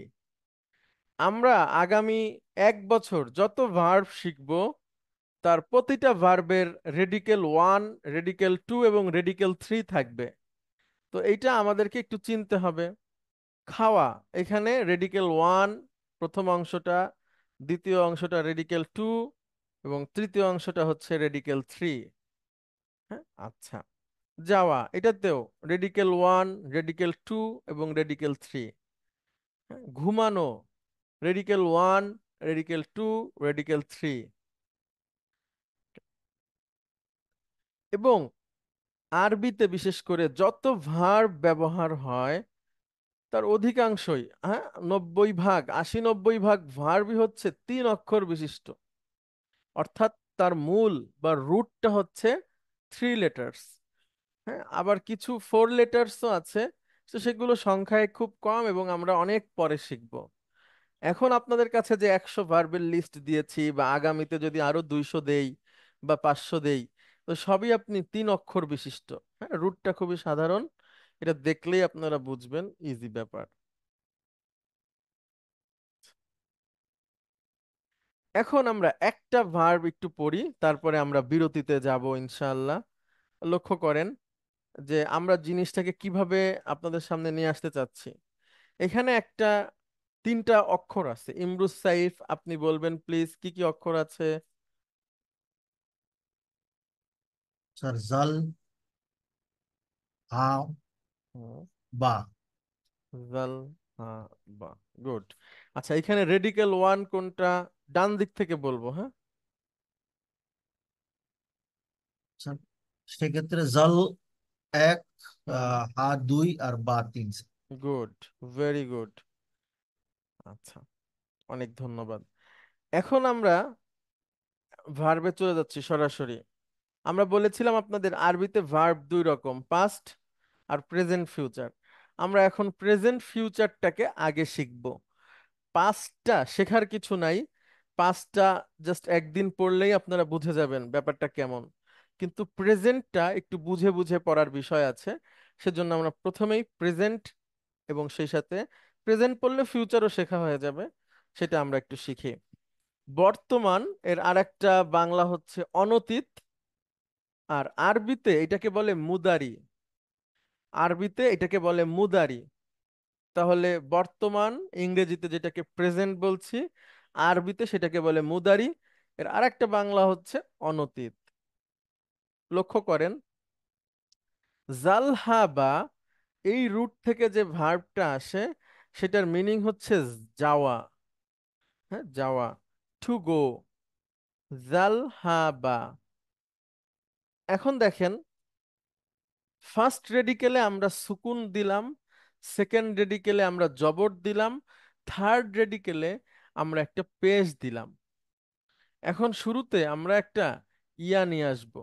আমরা আগামী 1 বছর যত ভার্ব শিখব, তার প্রতিটা ভার্বের রেডিকেল 1, রেডিকেল 2 এবং রেডিকেল 3 থাকবে। তো এইটা আমাদেরকে একটু চিনতে হবে। খাওয়া, এখানে রেডিকেল 1 প্রথম অংশটা, দ্বিতীয় অংশটা রেডিকেল 2, এবং তৃতীয় অংশটা হচ্ছে রেডিকেল 3। হ্যাঁ, আচ্ছা। যাওয়া, এটাতেও রেডিকেল 1, রেডিকেল 2 এবং রেডিকেল 3। ঘুমানো, রেডিকেল 1, রেডিকেল 2, রেডিকেল 3। এবং আরবিতে বিশেষ করে যত ভার্ব ব্যবহার হয়, তার অধিকাংশই, হ্যাঁ, 90 ভাগ, 80-90 ভাগ ভার্বই হচ্ছে 3 অক্ষর বিশিষ্ট। অর্থাৎ তার মূল বা রুটটা হচ্ছে 3 লেটার্স। হ্যাঁ, আবার কিছু 4 লেটার্সও আছে, তো সেগুলো সংখ্যায় খুব কম এবং আমরা অনেক পরে শিখব। এখন আপনাদের কাছে যে 100 ভার্বের লিস্ট দিয়েছি বা আগামীতে যদি আরো 200 দেই বা 500 দেই, তো সবই আপনি 3 অক্ষর বিশিষ্ট। হ্যাঁ, রুটটা খুবই সাধারণ, এটা দেখলেই আপনারা বুঝবেন, ইজি ব্যাপার। এখন আমরা একটা ভার্ব একটু পড়ি, তারপরে আমরা বিরতিতে যাব ইনশাআল্লাহ। লক্ষ্য করেন যে আমরা জিনিসটাকে কিভাবে আপনাদের সামনে নিয়ে আসতে চাচ্ছি। এখানে একটা 3টা অক্ষর আছে। ইমরুজ সাইফ, আপনি বলবেন প্লিজ কি কি অক্ষর আছে?
স্যার জাল, হা,
হুম,
বা।
জাল, হ্যাঁ, বা। গুড। আচ্ছা, এখানে রেডিক্যাল ওয়ান কোনটা? ডান দিক থেকে বলবো, হ্যাঁ।
স্যার সেক্ষেত্রে জাল এক,
হুম,
হা দুই, আর বা তিন, স্যার।
Good, very good. আচ্ছা, অনেক ধন্যবাদ। এখন আমরা ভার্বে চলে যাচ্ছি সরাসরি। আমরা বলেছিলাম আপনাদের আরবিতে ভার্ব 2 রকম, পাস্ট আর প্রেজেন্ট ফিউচার। আমরা এখন প্রেজেন্ট ফিউচারটাকে আগে শিখব। পাস্টটা শেখার কিছু নাই, পাস্টটা জাস্ট একদিন পড়লেই আপনারা বুঝে যাবেন ব্যাপারটা কেমন। কিন্তু প্রেজেন্টটা একটু বুঝে বুঝে পড়ার বিষয় আছে। সেজন্য আমরা প্রথমেই প্রেজেন্ট এবং সেই সাথে প্রেজেন্ট পড়লে ফিউচারও শেখা হয়ে যাবে, সেটা আমরা একটু শিখি। বর্তমান এর আরেকটা বাংলা হচ্ছে অনতীত, আর আরবিতে এটাকে বলে মুদারি। আরবিতে এটাকে বলে মুদারি। তাহলে বর্তমান ইংরেজিতে যেটাকে প্রেজেন্ট বলছি, আরবিতে সেটাকে বলে মুদারি। এর আরেকটা বাংলা হচ্ছে অনতীত। লক্ষ্য করেন, জালহাবা, এই রুট থেকে যে ভার্বটা আসে সেটার মিনিং হচ্ছে যাওয়া। হ্যাঁ, যাওয়া, টু গো, জালহাবা। এখন দেখেন, ফার্স্ট রেডিকেলে আমরা সুকুন দিলাম, সেকেন্ড রেডিকেলে আমরা জবর দিলাম, থার্ড রেডিকেলে আমরা একটা পেশ দিলাম। এখন শুরুতে আমরা একটা ইয়া নিয়ে আসব।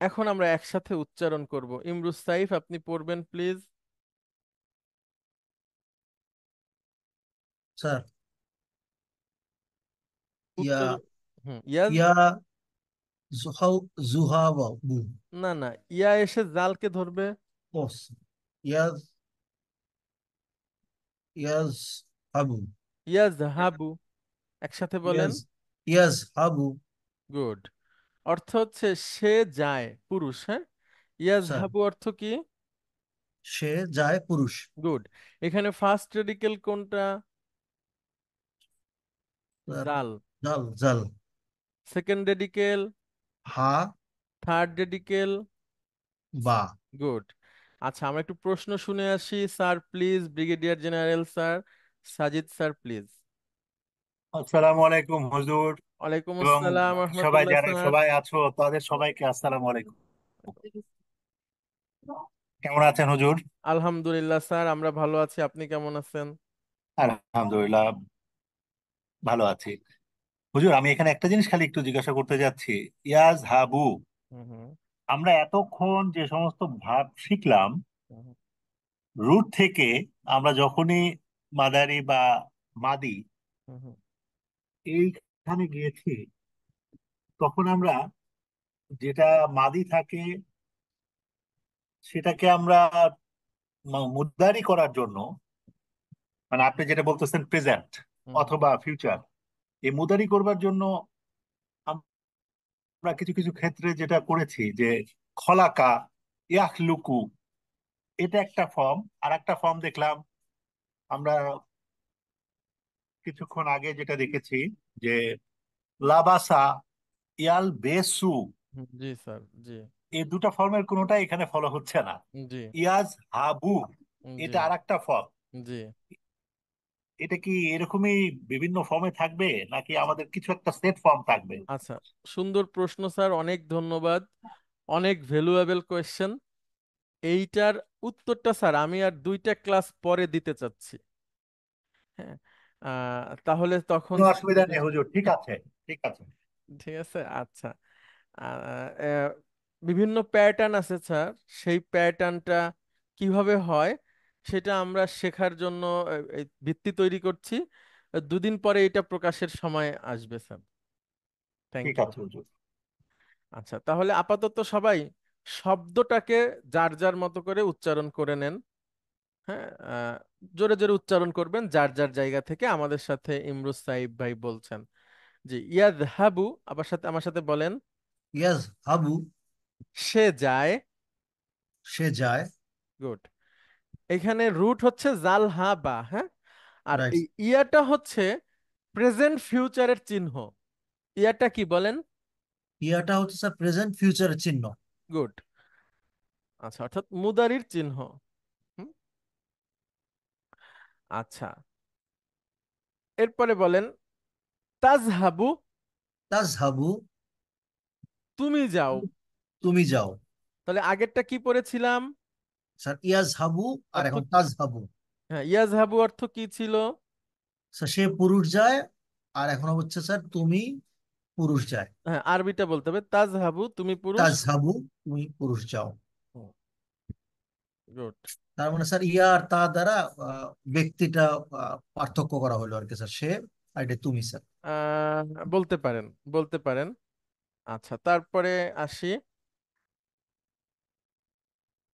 এখন আমরা একসাথে উচ্চারণ করব। ইমরুজ সাইফ, আপনি পড়বেন প্লিজ।
স্যার ইয়া,
উচ্চারণ। হুম, ইয়াজ।
ইয়া জুহাউ, জুহাবু,
না না, ইয়া এসে জালকে ধরবে।
ওস, ইয়াজ, ইয়াজ হাবু,
ইয়াজ হাবু, একসাথে বলেন।
ইয়াজ, ইয়াজ হাবু।
গুড। অর্থ হচ্ছে সে যায়, পুরুষ। হ্যাঁ, ইয়াজ
স্যার
হাবু অর্থ কি?
সে যায়, পুরুষ।
গুড। এখানে ফার্স্ট রেডিকেল কোনটা?
স্যার
জাল।
জাল, জাল,
সেকেন্ড রেডিকেল?
হা,
থার্ড রেডিকেল?
বা।
গুড। আচ্ছা, আমরা একটু প্রশ্ন শুনে আসি। Sir please, brigadier general sir, Sajid sir please.
আসসালামু আলাইকুম হুজুর,
ওয়ালাইকুম
এবং
আসসালাম
বাকি সবাই
রহমতুল্লাহ
যারা
স্যার।
সবাই আছো তাদের সবাইকে আসসালামু আলাইকুম। কেমন আছেন হুজুর?
আলহামদুলিল্লাহ স্যার, আমরা ভালো আছি, আপনি কেমন আছেন?
আলহামদুলিল্লাহ, ভালো আছি। হুজুর, আমি এখানে একটা জিনিস খালি একটু জিজ্ঞাসা করতে যাচ্ছি। ইয়াজ হাবু,
হুম হুম
আমরা এতক্ষণ যে সমস্ত ভাব শিখলাম,
হুম
রুট থেকে আমরা যখনই মাদারি বা মাদি
হুম হুম।
এইখানে গিয়েছি, তখন আমরা যেটা মাদি থাকে সেটাকে আমরা মুদ্দারি করার জন্য, মানে আপনি যেটা বলতেছেন প্রেজেন্ট
হুম হুম।
অথবা ফিউচার, এই মুদারি করবার জন্য আমরা কিছু কিছু ক্ষেত্রে যেটা করেছি যে খলাকা, ইয়াখলুকু, এটা একটা ফর্ম। আর একটা ফর্ম দেখলাম আমরা কিছুক্ষণ আগে, যেটা দেখেছি যে লাবাসা, ইয়াল বেসু,
জি স্যার, জি।
এই দুটো ফর্মের কোনোটা এখানে ফলো হচ্ছে না।
জি
ইয়াজ হাবু,
জি
এটা আর একটা ফর্ম।
জি।
এটা কি এরকমই বিভিন্ন ফর্মে থাকবে, নাকি আমাদের কিছু একটা সেট ফর্ম থাকবে?
আচ্ছা, সুন্দর প্রশ্ন স্যার, অনেক ধন্যবাদ। অনেক ভ্যালুয়েবল কোয়েশ্চেন। এইটার উত্তরটা স্যার আমি আর 2টা ক্লাস পরে দিতে চাচ্ছি। হ্যাঁ, তাহলে তখন
কোনো অসুবিধা নেই হুজুর, ঠিক আছে, ঠিক আছে।
ঠিক আছে। আচ্ছা, আহ, আহ, বিভিন্ন প্যাটার্ন আছে স্যার, সেই প্যাটার্নটা কিভাবে হয় সেটা আমরা শেখার জন্য এই ভিত্তি তৈরি করছি। দুদিন পরে এটা প্রকাশের সময় আসবে স্যার। থ্যাংক
ঠিক
ইউ।
আছে হুজুর।
আচ্ছা, তাহলে আপাতত সবাই শব্দটাকে যার যার মতো করে উচ্চারণ করে নেন। হ্যাঁ, জোরে জোরে উচ্চারণ করবেন যার যার জায়গা থেকে। আমাদের সাথে ইমরুজ সাহিব ভাই বলছেন জি ইয়াদহাবু, আবার সাথে আমার সাথে বলেন
ইয়াজ হাবু,
সে যায়।
সে যায়।
গুড। এখানে রুট হচ্ছে জাল হা বা, হ্যাঁ। আর
রাইট।
এই ইয়াটা হচ্ছে প্রেজেন্ট ফিউচারের চিহ্ন। ইয়াটা কি বলেন?
ইয়াটা হচ্ছে স্যার প্রেজেন্ট ফিউচারের চিহ্ন।
গুড। আচ্ছা, অর্থাৎ মুদারির চিহ্ন। হুম, আচ্ছা, এরপরে বলেন তাজহাবু,
তাজহাবু,
তুমি যাও।
তুমি যাও।
তাহলে আগেরটা কি পড়েছিলাম?
স্যার ইয়াজ হাবু, আর
অর্থ
এখন
কি?
তাজহাবু।
হ্যাঁ, ইয়াজহাবু অর্থ কি ছিল?
স্যার সে পুরুষ যায়, আর এখন হচ্ছে স্যার তুমি পুরুষ যায়।
হ্যাঁ, আরবিটা বলতে হবে তাজহাবু, তুমি পুরুষ।
তাজহাবু, তুমি পুরুষ যাও।
গুড।
তার মানে স্যার ইয়া আর তা দ্বারা ব্যক্তিটা পার্থক্য করা হলো আর কি স্যার। সে আর এটা তুমি স্যার।
আহ বলতে পারেন, বলতে পারেন। আচ্ছা, তারপরে আসি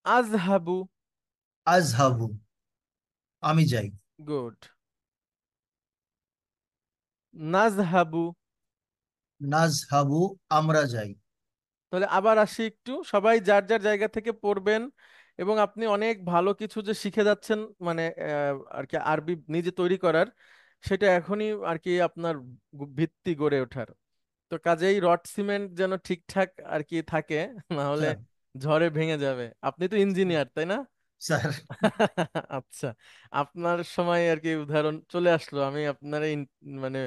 আজহাবু।
আজহাবু, আমি যাই।
গুড। নাজহাবু।
নাজহাবু, আমরা যাই।
তাহলে আবার আসি, একটু সবাই যার যার জায়গা থেকে পড়বেন। এবং আপনি অনেক ভালো কিছু যে শিখে যাচ্ছেন, মানে আর কি আরবি নিজে তৈরি করার, সেটা এখনই আর কি আপনার ভিত্তি গড়ে ওঠার। তো কাজেই রড সিমেন্ট যেন ঠিকঠাক আর কি থাকে, না হলে
স্যার,
ঝড়ে ভেঙে যাবে। আপনি তো ইঞ্জিনিয়ার, তাই না?
স্যার।
আচ্ছা, আপনার সময় আর কি উদাহরণ চলে আসলো। আমি আপনার মানে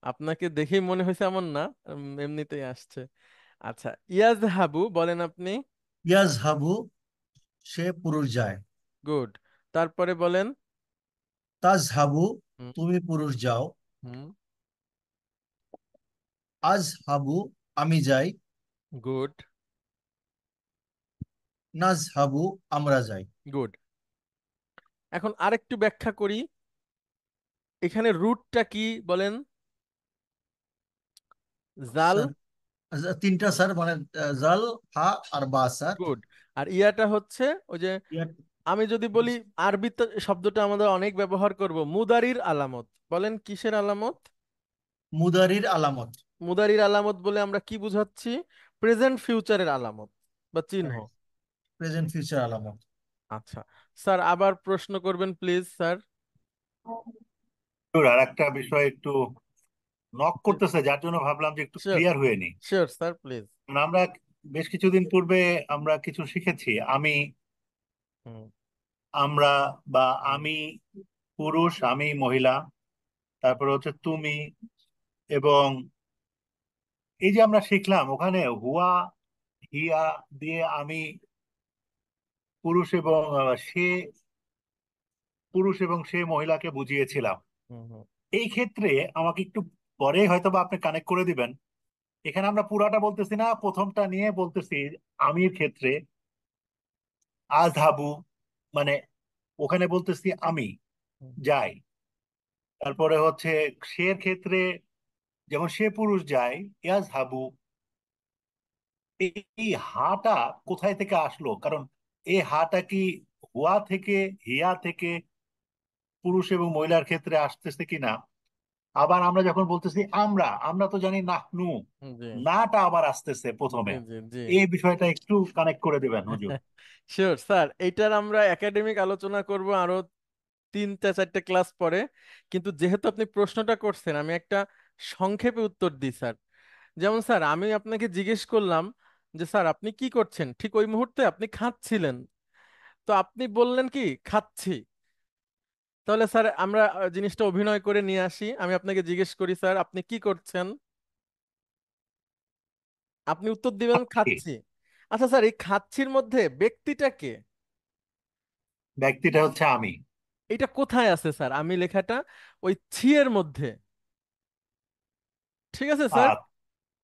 আপনাকে দেখেই মনে হয়েছে এমন না, এমনিতেই আসছে। আচ্ছা, ইয়াজহাবু বলেন আপনি।
ইয়াজহাবু, সে পুরুষ যায়।
গুড। তারপরে বলেন
তাজহাবু,
হুম
তুমি পুরুষ যাও।
হুম
আজহাবু, আমি যাই।
গুড।
নাজহাবু, আমরা যাই।
গুড। এখন আরেকটু ব্যাখ্যা করি। এখানে রুটটা কি বলেন? জাল।
স্যার তিনটা স্যার, মানে জাল, হা আর বা স্যার।
গুড। আর ইয়াটা হচ্ছে ওই যে,
ইয়া-
আমি যদি বলি আরবিতে শব্দটা আমাদের অনেক ব্যবহার করব, মুদারির আলামত। বলেন কিসের আলামত?
মুদারির আলামত।
মুদারির আলামত বলে আমরা কি বুঝাচ্ছি? প্রেজেন্ট ফিউচারের আলামত বা চিহ্ন।
প্রেজেন্ট ফিউচার আলামত।
আচ্ছা, স্যার আবার প্রশ্ন করবেন প্লিজ স্যার।
হুজুর, আর একটা বিষয় একটু নক করতেছে, যার জন্য ভাবলাম যে একটু
শিওর,
ক্লিয়ার হয়ে নি।
Sure sir please.
আমরা বেশ কিছুদিন পূর্বে আমরা কিছু শিখেছি।
হুম
আমরা বা
হুম
আমি পুরুষ, আমি মহিলা, তারপরে হচ্ছে তুমি, এবং এই যে আমরা শিখলাম ওখানে হুয়া হিয়া দিয়ে আমি পুরুষ এবং সে মহিলাকে বুঝিয়েছিলাম।
হুম হুম।
এই ক্ষেত্রে আমাকে একটু পরে হয়তো বা আপনি কানেক্ট করে দিবেন। এখানে আমরা পুরাটা বলতেছি না, প্রথমটা নিয়ে বলতেছি। আমির ক্ষেত্রে আযহাবু, মানে ওখানে বলতেছি আমি
হুম।
যাই। তারপরে হচ্ছে সের ক্ষেত্রে যেমন সে পুরুষ যায়, ইয়াজহাবু। এই হাটা কোথায় থেকে আসলো? কারণ এই হাটা কি হুয়া থেকে, হিয়া থেকে পুরুষ এবং মহিলার ক্ষেত্রে আসতেছে কিনা? আবার আমরা যখন বলতেছি আমরা আমরা তো জানি নাহনু,
জি
নাটা আবার আসতেছে
জি
প্রথমে।
জি জি।
এই বিষয়টা একটু কানেক্ট করে দিবেন হুজুর।
শিওর স্যার, এইটার আমরা একাডেমিক আলোচনা করব আরো 3-4টা ক্লাস পরে। কিন্তু যেহেতু আপনি প্রশ্নটা করছেন, আমি একটা সংক্ষেপে উত্তর দিই স্যার। যেমন স্যার, আমি আপনাকে জিজ্ঞেস করলাম যে স্যার আপনি কি করছেন, ঠিক ওই মুহূর্তে আপনি খাচ্ছিলেন। তো আপনি বললেন কি খাচ্ছি। তাহলে স্যার আমরা জিনিসটা অভিনয় করে নিয়ে আসি। আমি আপনাকে জিজ্ঞেস করি স্যার আপনি কি করছেন, আপনি উত্তর দিবেন খাচ্ছি। আচ্ছা স্যার, এই খাচ্ছির মধ্যে ব্যক্তিটা কে?
ব্যক্তিটা হচ্ছে আমি।
এটা কোথায় আছে স্যার? আমি লেখাটা ওই ছি এর মধ্যে। ঠিক আছে স্যার।
আ-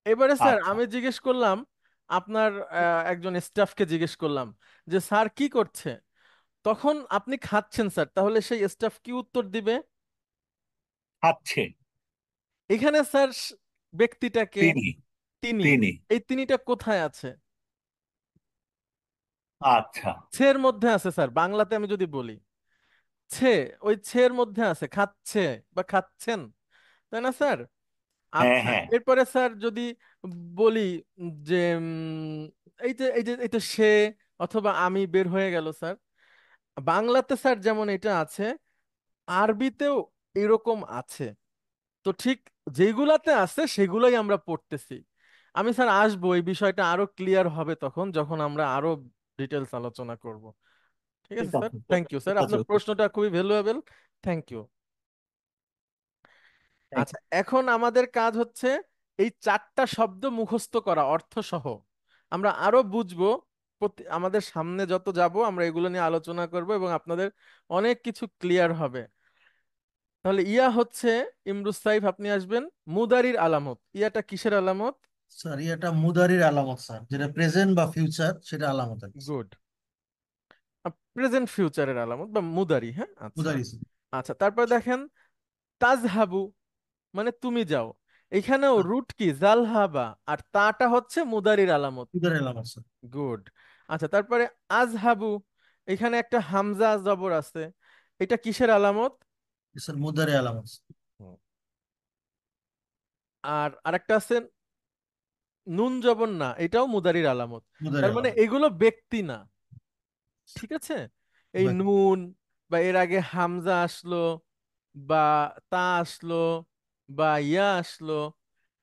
এবারে স্যার
আচ্ছা,
আমি জিজ্ঞেস করলাম আপনার একজন স্টাফকে জিজ্ঞেস করলাম যে স্যার কি করছে, তখন আপনি খাচ্ছেন স্যার, তাহলে সেই স্টাফ কি উত্তর দিবে?
খাচ্ছে।
এখানে স্যার ব্যক্তিটাকে
তিনি।
তিনি,
তিনি।
এই তিনিটা কোথায় আছে?
আচ্ছা।
ছের মধ্যে আছে স্যার, বাংলাতে আমি যদি বলি ছে, ওই ছের মধ্যে আছে, খাচ্ছে বা খাচ্ছেন, তাই না স্যার?
হ্যাঁ,
আচ্ছা,
হ্যাঁ।
এরপরে স্যার যদি বলি যে এই যে সে অথবা আমি বের হয়ে গেল স্যার, বাংলাতে স্যার যেমন এটা আছে, আরবিতেও এরকম আছে। তো ঠিক যেগুলাতে আছে সেগুলোই আমরা পড়তেছি। আমি স্যার আসবো, এই বিষয়টা আরো ক্লিয়ার হবে তখন যখন আমরা আরো ডিটেলস আলোচনা করব। ঠিক
ঠিক
আছে স্যার,
আছে,
থ্যাংক ইউ স্যার,
ঠিক আছে।
আপনার প্রশ্নটা খুবই ভ্যালুয়েবল। Thank you.
Thank
আচ্ছা, এখন আমাদের কাজ হচ্ছে এই চারটা শব্দ মুখস্থ করা অর্থ সহ। আমরা আরো বুঝবো, আমাদের সামনে যত যাব আমরা এগুলো নিয়ে আলোচনা করব এবং আপনাদের অনেক কিছু ক্লিয়ার হবে। তাহলে ইয়া হচ্ছে, ইমরুজ সাইফ আপনি আসবেন। মুদারির আলামত, ইয়াটা কিসের আলামত?
স্যার এটা মুদারির আলামত স্যার, যেটা প্রেজেন্ট বা ফিউচার সেটা আলামত আর কি।
গুড। প্রেজেন্ট ফিউচারের আলামত বা মুদারি, হ্যাঁ আচ্ছা।
মুদারি স্যার।
আচ্ছা, তারপর দেখেন তাজহাবু, মানে তুমি যাও। এখানেও রুট কি জালহাবা, আর তাটা হচ্ছে মুদারির আলামত।
মুদারির আলামত স্যার।
গুড। আচ্ছা, তারপরে আজহাবু, এখানে একটা হামজা জবর আছে, এটা কিসের আলামত?
স্যার মুদারির আলামত স্যার।
হুম। আর আরেকটা আছে নুন জবর না, এটাও মুদারির আলামত। তার
মুদারির
মানে
আলামত।
এগুলো ব্যক্তি না, ঠিক আছে? এই
বাকি।
নুন বা এর আগে হামজা আসলো বা তা আসলো বা ইয়া আসলো,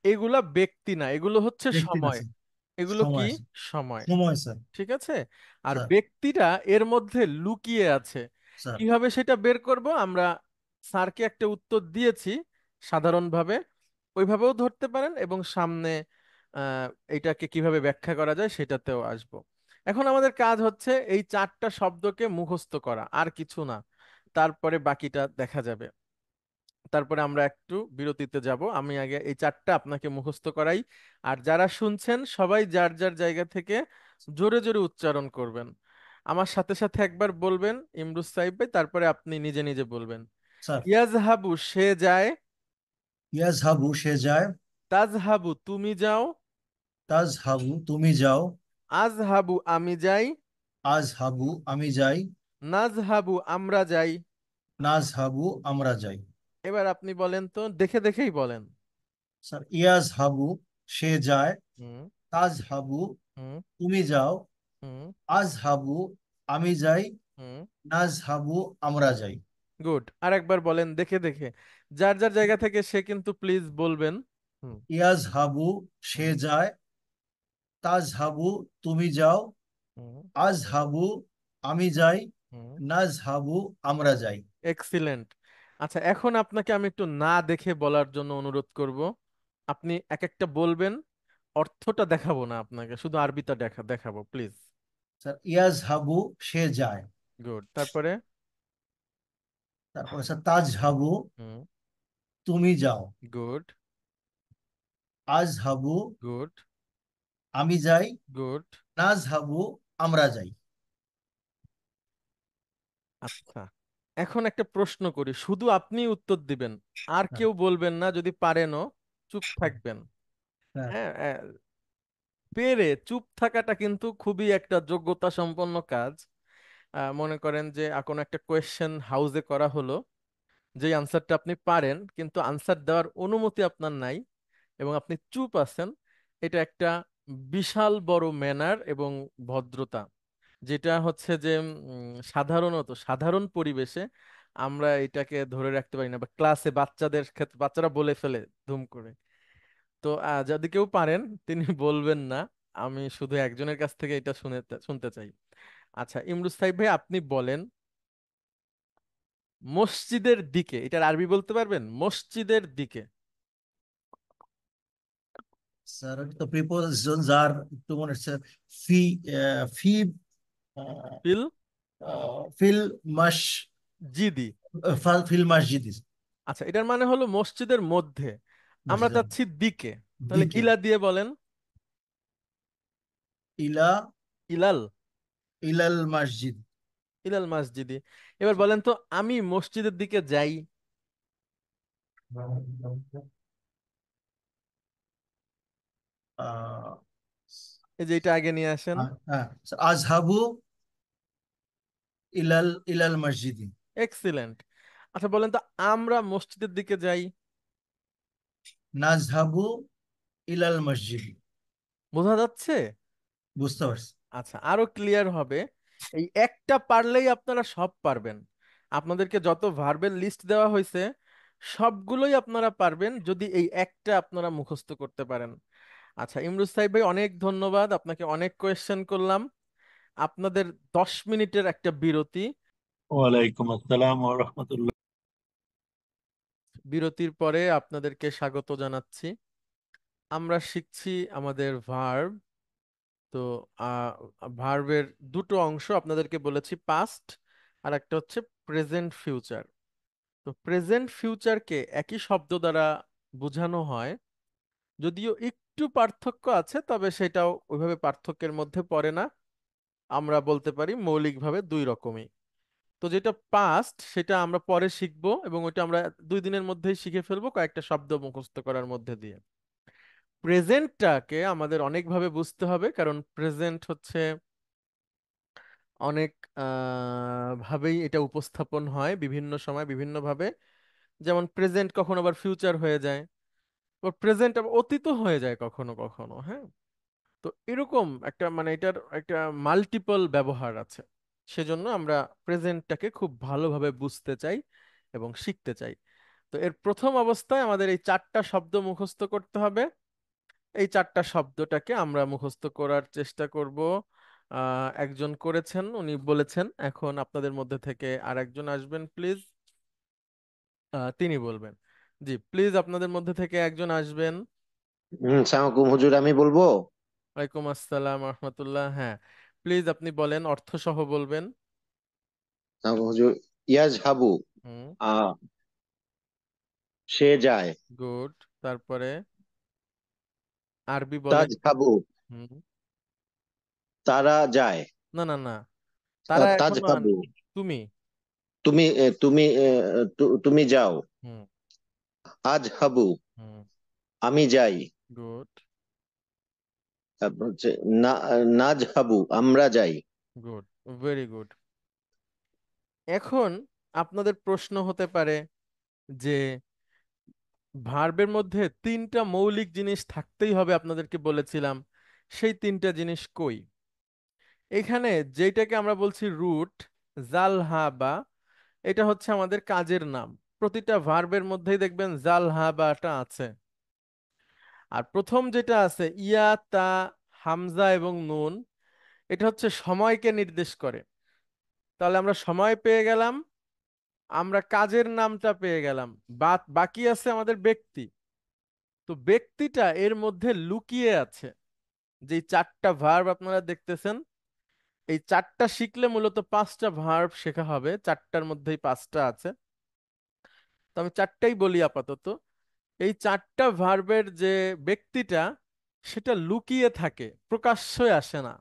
এগুলা ব্যক্তি না, এগুলো হচ্ছে
ব্যক্তি না
সময়।
স্যার।
এগুলো কি?
সময় স্যার।
সময়।
সময় স্যার।
ঠিক আছে। আর
স্যার।
ব্যক্তিটা এর মধ্যে লুকিয়ে আছে।
স্যার।
কিভাবে সেটা বের করব আমরা? স্যারকে একটা উত্তর দিয়েছি সাধারণভাবে, ওইভাবেও ধরতে পারেন এবং সামনে আহ এটাকে কিভাবে ব্যাখ্যা করা যায় সেটাতেও আসবো। এখন আমাদের কাজ হচ্ছে এই চারটা শব্দকে মুখস্থ করা, আর কিছু না। তারপরে বাকিটা দেখা যাবে। তারপরে আমরা একটু বিরতিতে যাব, আমি আগে এই চারটা আপনাকে মুখস্থ করাই। আর যারা শুনছেন সবাই যার যার জায়গা থেকে জোরে জোরে উচ্চারণ করবেন। আমার সাথে সাথে একবার বলবেন ইমরুজ সাহিব ভাই, তারপরে আপনি নিজে নিজে বলবেন।
স্যার।
ইয়াজহাবু, সে যায়।
ইয়াজহাবু, সে যায়।
তাজহাবু, তুমি যাও।
তাজহাবু, তুমি যাও।
আজহাবু, আমি যাই।
আজহাবু, আমি যাই।
নাজহাবু, আমরা যাই।
নাজহাবু, আমরা যাই।
এবার আপনি বলেন তো, দেখে দেখেই বলেন।
স্যার ইয়াজহাবু, সে যায়।
হুম।
তাজহাবু,
হুম।
তুমি যাও।
হুম।
আজহাবু, আমি যাই।
হুম।
নাজহাবু, আমরা যাই।
গুড, আরেকবার বলেন দেখে দেখে, যার যার জায়গা থেকে সে কিন্তু প্লিজ বলবেন। হুম।
ইয়াজহাবু, সে
হুম।
যায়। তাজহাবু, তুমি যাও।
হুম।
আজহাবু, আমি যাই।
হুম।
নাজহাবু, আমরা যাই।
এক্সিলেন্ট। আচ্ছা, এখন আপনাকে আমি একটু না দেখে বলার জন্য অনুরোধ করব। আপনি এক একটা বলবেন, অর্থটা দেখাবো না আপনাকে, শুধু আরবিটা দেখাবো প্লিজ।
স্যার ইয়াজহাবু, সে যায়।
গুড, তারপরে?
তারপরে স্যার তাজহাবু,
হুম।
তুমি যাও।
গুড।
আজহাবু,
গুড।
আমি যাই।
গুড।
নাজহাবু, আমরা যাই।
আচ্ছা, এখন একটা প্রশ্ন করি, শুধু আপনি উত্তর দিবেন, আর
হ্যাঁ।
কেউ বলবেন না, যদি পারেনও চুপ থাকবেন।
হ্যাঁ।
হ্যাঁ, পেরে চুপ থাকাটা কিন্তু খুবই একটা যোগ্যতা সম্পন্ন কাজ। মনে করেন যে কোনো একটা কোয়েশ্চেন হাউসে করা হলো, যে আনসারটা আপনি পারেন কিন্তু আনসার দেওয়ার অনুমতি আপনার নাই এবং আপনি চুপ আছেন, এটা একটা বিশাল বড় ম্যানার এবং ভদ্রতা, যেটা হচ্ছে যে সাধারণত সাধারণ পরিবেশে আমরা এটাকে ধরে রাখতে পারি না, বা ক্লাসে বাচ্চাদের ক্ষেত্রে বাচ্চারা বলে ফেলে ধুম করে। তো যদি কেউ পারেন তিনি বলবেন না, আমি শুধু একজনের কাছ থেকে এটা শুনতে চাই। আচ্ছা, ইমরুজ সাহিব ভাই আপনি বলেন, মসজিদের দিকে, এটার আরবি বলতে পারবেন? মসজিদের দিকে।
স্যার তো প্রিপোজিশন যার একটু মনে হচ্ছে ফি, ফি,
ফিল
ফিল মাস,
জিদি।
ফিল মসজিদ।
আচ্ছা, এটার মানে হলো মসজিদের মধ্যে, আমরা
মসজিদ
যাচ্ছি দিকে। তাহলে
দিকে।
ইলা দিয়ে বলেন।
ইলা,
ইলাল।
ইলাল মসজিদ।
ইলাল মসজিদি। এবার বলেন তো, আমি মসজিদের দিকে যাই।
আহ,
এই যে এটা আগে নিয়ে আসেন।
হ্যাঁ, আজহাবু ইলাল ইলাল মসজিদি।
এক্সিলেন্ট। আচ্ছা বলেন তো, আমরা মসজিদের দিকে যাই।
নাজহাবু ইলাল মসজিদি।
বোঝা যাচ্ছে?
বুঝতে পারছি।
আচ্ছা, আরো ক্লিয়ার হবে। এই একটা পারলেই আপনারা সব পারবেন। আপনাদেরকে যত ভার্বের লিস্ট দেওয়া হয়েছে সবগুলোই আপনারা পারবেন যদি এই একটা আপনারা মুখস্থ করতে পারেন। আচ্ছা ইমরুজ সাহেব ভাই, অনেক ধন্যবাদ, আপনাকে অনেক কোয়েশ্চেন করলাম। আপনাদের 10 মিনিটের একটা বিরতি।
ওয়ালাইকুম আসসালাম ওয়া রাহমাতুল্লাহ।
বিরতির পরে আপনাদেরকে স্বাগত জানাচ্ছি। আমরা শিখছি আমাদের ভার্ব। তো ভার্বের দুটো অংশ আপনাদেরকে বলেছি, পাস্ট আর একটা হচ্ছে প্রেজেন্ট ফিউচার। তো প্রেজেন্ট ফিউচারকে একই শব্দ দ্বারা বোঝানো হয়, যদিও একটু পার্থক্য আছে, তবে সেটাও ওইভাবে পার্থক্যের মধ্যে পড়ে না। আমরা বলতে পারি মৌলিকভাবে দুই রকমই। তো যেটা পাস্ট সেটা আমরা পরে শিখবো, এবং ওইটা আমরা 2 দিনের মধ্যেই শিখে ফেলবো কয়েকটা শব্দ মুখস্থ করার মধ্যে দিয়ে। প্রেজেন্টটাকে আমাদের অনেকভাবে বুঝতে হবে, কারণ প্রেজেন্ট হচ্ছে অনেক ভাবেই এটা উপস্থাপন হয় বিভিন্ন সময় বিভিন্ন ভাবে। যেমন প্রেজেন্ট কখনো আবার ফিউচার হয়ে যায়, আবার প্রেজেন্ট আবার অতীত হয়ে যায় কখনো কখনো, হ্যাঁ। তো এরকম একটা মানে এটার একটা মাল্টিপল ব্যবহার আছে। সেজন্য আমরা প্রেজেন্টটাকে খুব ভালোভাবে বুঝতে চাই এবং শিখতে চাই। তো এর প্রথম অবস্থায় আমাদের এই 4টা শব্দ মুখস্থ করতে হবে। এই 4টা শব্দটাকে আমরা মুখস্থ করার চেষ্টা করব। একজন করেছেন, উনি বলেছেন। এখন আপনাদের মধ্যে থেকে আর একজন আসবেন প্লিজ, তিনি বলবেন। জি প্লিজ, আপনাদের মধ্যে থেকে একজন আসবেন।
সালামালাইকুম হুজুর, আমি বলবো।
ওয়ালাইকুম আসসালাম রহমতুল্লাহ। হ্যাঁ, প্লিজ আপনি বলেন, অর্থ সহ বলবেন।
সালামালাইকুম হুজুর। ইয়াজ হাবু,
হুম।
আহ সে যায়।
গুড। তারপরে আরবি বলেন।
তাজ হাবু,
হুম।
তারা যায়।
না না না, তারা
তাজ
এখনো
হাবু,
আননি। তুমি।
তুমি যাও।
হুম।
আজ হাবু,
হুম।
আমি যাই।
গুড।
তারপর হচ্ছে না, নাজ হাবু, আমরা যাই।
গুড। Very good. এখন আপনাদের প্রশ্ন হতে পারে যে ভার্বের মধ্যে 3টা মৌলিক জিনিস থাকতেই হবে, আপনাদেরকে বলেছিলাম। সেই 3টা জিনিস কই? এখানে যেটাকে আমরা বলছি রুট, জাল হা বা, এটা হচ্ছে আমাদের কাজের নাম। প্রতিটা ভার্বের মধ্যেই দেখবেন জাল হা বাটা আছে। আর প্রথম যেটা আছে ইয়া, তা, হামজা এবং নুন, এটা হচ্ছে সময়কে নির্দেশ করে। তাহলে আমরা সময় পেয়ে গেলাম, আমরা কাজের নামটা পেয়ে গেলাম। বাকি আছে আমাদের ব্যক্তি। তো ব্যক্তিটা এর মধ্যে লুকিয়ে আছে। যে 4টা ভার্ব আপনারা দেখতেছেন, এই 4টা শিখলে মূলত 5টা ভার্ব শেখা হবে। 4টার মধ্যেই 5টা আছে। তো আমি 4টাই বলি আপাতত। এই 4টা ভার্বের যে ব্যক্তিটা, সেটা লুকিয়ে থাকে, প্রকাশ্যই আসে না।